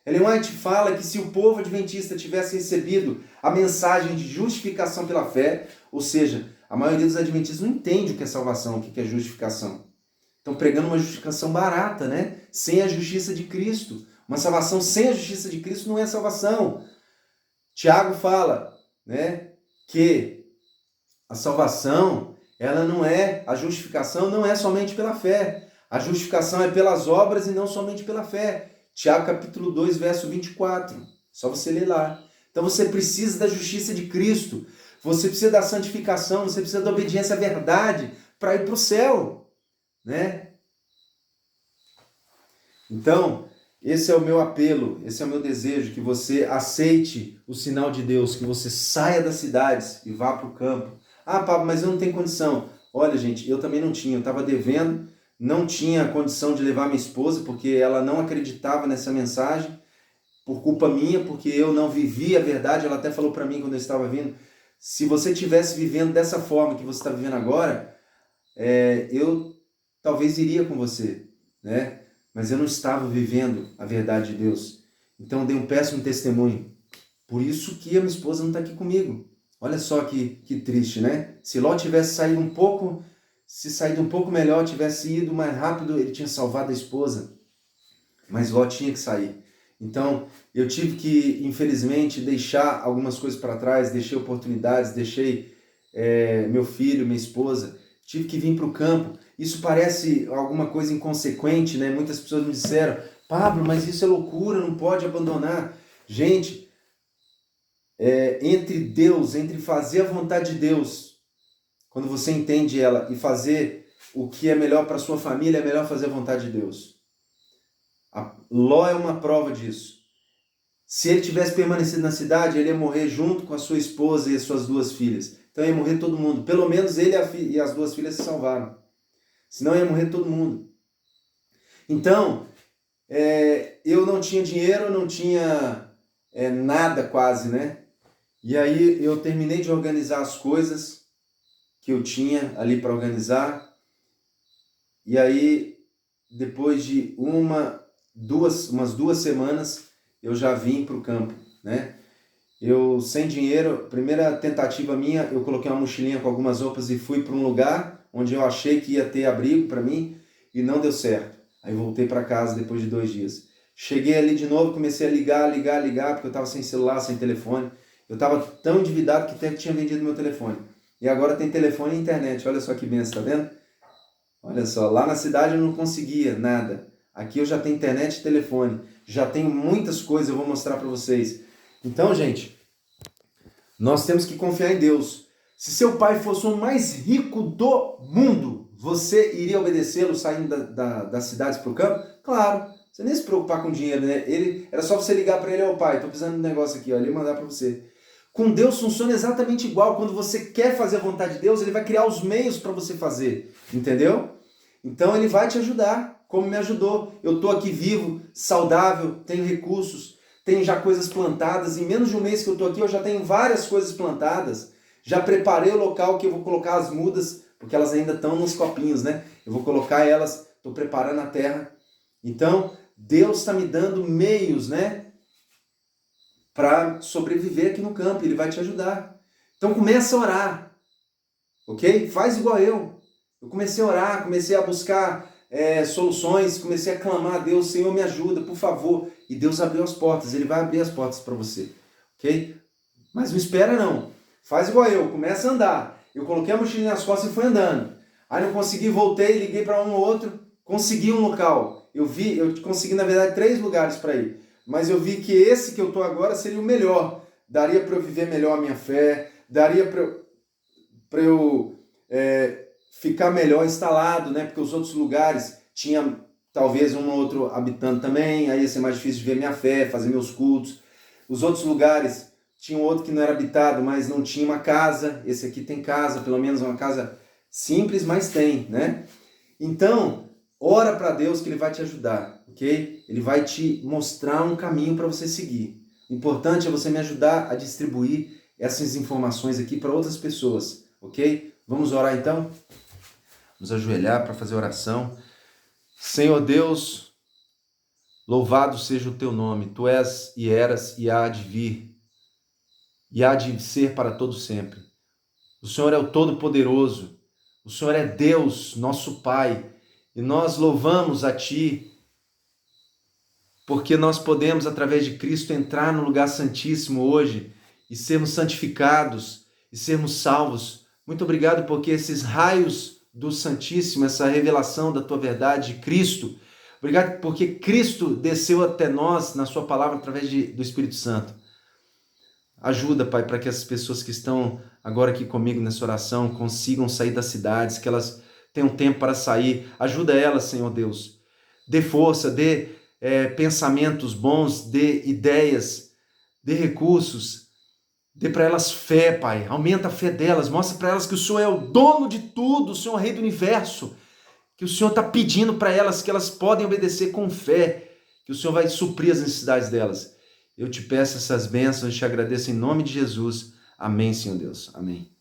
Ellen White fala que se o povo adventista tivesse recebido a mensagem de justificação pela fé, ou seja, a maioria dos adventistas não entende o que é salvação, o que é justificação. Estão pregando uma justificação barata, né? Sem a justiça de Cristo. Uma salvação sem a justiça de Cristo não é salvação. Tiago fala, né, que a salvação, ela não é, a justificação não é somente pela fé. A justificação é pelas obras e não somente pela fé. Tiago capítulo 2, verso 24. Só você ler lá. Então você precisa da justiça de Cristo. Você precisa da santificação, você precisa da obediência à verdade para ir para o céu, né? Então, esse é o meu apelo, esse é o meu desejo, que você aceite o sinal de Deus, que você saia das cidades e vá para o campo. Ah, Pablo, mas eu não tenho condição. Olha, gente, eu também não tinha, eu estava devendo, não tinha condição de levar minha esposa, porque ela não acreditava nessa mensagem, por culpa minha, porque eu não vivi a verdade. Ela até falou para mim quando eu estava vindo, se você estivesse vivendo dessa forma que você está vivendo agora, eu talvez iria com você, né? Mas eu não estava vivendo a verdade de Deus. Então eu dei um péssimo testemunho. Por isso que a minha esposa não está aqui comigo. Olha só que triste, né? Se Ló tivesse saído um pouco, se saído um pouco melhor, tivesse ido mais rápido, ele tinha salvado a esposa. Mas Ló tinha que sair. Então eu tive que, infelizmente, deixar algumas coisas para trás, deixei oportunidades, deixei meu filho, minha esposa, tive que vir para o campo. Isso parece alguma coisa inconsequente, né? Muitas pessoas me disseram, Pablo, mas isso é loucura, não pode abandonar. Gente, entre Deus, entre fazer a vontade de Deus, quando você entende ela, e fazer o que é melhor para a sua família, é melhor fazer a vontade de Deus. Ló é uma prova disso. Se ele tivesse permanecido na cidade, ele ia morrer junto com a sua esposa e as suas duas filhas. Então ia morrer todo mundo. Pelo menos ele e as duas filhas se salvaram. Senão ia morrer todo mundo. Então, eu não tinha dinheiro, não tinha nada quase, né? E aí eu terminei de organizar as coisas que eu tinha ali para organizar. E aí, depois de umas 2 semanas, eu já vim para o campo, né? Eu, sem dinheiro, primeira tentativa minha, eu coloquei uma mochilinha com algumas roupas e fui para um lugar onde eu achei que ia ter abrigo para mim e não deu certo. Aí voltei para casa depois de 2 dias. Cheguei ali de novo, comecei a ligar, porque eu estava sem celular, sem telefone. Eu estava tão endividado que até tinha vendido meu telefone. E agora tem telefone e internet, olha só que benção, tá vendo? Olha só, lá na cidade eu não conseguia nada. Aqui eu já tenho internet e telefone. Já tenho muitas coisas, eu vou mostrar para vocês. Então, gente, nós temos que confiar em Deus. Se seu pai fosse o mais rico do mundo, você iria obedecê-lo saindo das cidades para o campo? Claro, você nem se preocupar com dinheiro, né? Era só você ligar para ele, pai, estou precisando de um negócio aqui, ó, ele ia mandar para você. Com Deus funciona exatamente igual. Quando você quer fazer a vontade de Deus, ele vai criar os meios para você fazer, entendeu? Então ele vai te ajudar, como me ajudou. Eu estou aqui vivo, saudável, tenho recursos, tenho já coisas plantadas. Em menos de um mês que eu estou aqui, eu já tenho várias coisas plantadas. Já preparei o local que eu vou colocar as mudas, porque elas ainda estão nos copinhos, né? Eu vou colocar elas, estou preparando a terra. Então, Deus está me dando meios, né? Para sobreviver aqui no campo, ele vai te ajudar. Então começa a orar, ok? Faz igual eu. Eu comecei a orar, comecei a buscar soluções, comecei a clamar a Deus, Senhor, me ajuda, por favor. E Deus abriu as portas, ele vai abrir as portas para você, ok? Mas não espera não. Faz igual eu, começa a andar. Eu coloquei a mochila nas costas e fui andando. Aí não consegui, voltei, liguei para um ou outro, consegui um local. Eu consegui, na verdade, 3 lugares para ir. Mas eu vi que esse que eu estou agora seria o melhor. Daria para eu viver melhor a minha fé, daria para eu ficar melhor instalado, né? Porque os outros lugares tinha talvez um ou outro habitante também, aí ia ser mais difícil de ver minha fé, fazer meus cultos. Os outros lugares tinha um outro que não era habitado, mas não tinha uma casa. Esse aqui tem casa, pelo menos uma casa simples, mas tem, né? Então, ora para Deus que Ele vai te ajudar, ok? Ele vai te mostrar um caminho para você seguir. O importante é você me ajudar a distribuir essas informações aqui para outras pessoas, ok? Vamos orar então? Vamos ajoelhar para fazer oração. Senhor Deus, louvado seja o teu nome. Tu és e eras e há de vir, e há de ser para todo sempre. O Senhor é o Todo-Poderoso. O Senhor é Deus, nosso Pai. E nós louvamos a Ti, porque nós podemos, através de Cristo, entrar no lugar santíssimo hoje e sermos santificados e sermos salvos. Muito obrigado porque esses raios do Santíssimo, essa revelação da Tua verdade de Cristo, obrigado porque Cristo desceu até nós na Sua palavra através do Espírito Santo. Ajuda, Pai, para que as pessoas que estão agora aqui comigo nessa oração consigam sair das cidades, que elas tenham tempo para sair. Ajuda elas, Senhor Deus. Dê força, dê pensamentos bons, dê ideias, dê recursos. Dê para elas fé, Pai. Aumenta a fé delas. Mostra para elas que o Senhor é o dono de tudo, o Senhor é o Rei do Universo. Que o Senhor está pedindo para elas que elas podem obedecer com fé. Que o Senhor vai suprir as necessidades delas. Eu te peço essas bênçãos, eu te agradeço em nome de Jesus. Amém, Senhor Deus. Amém.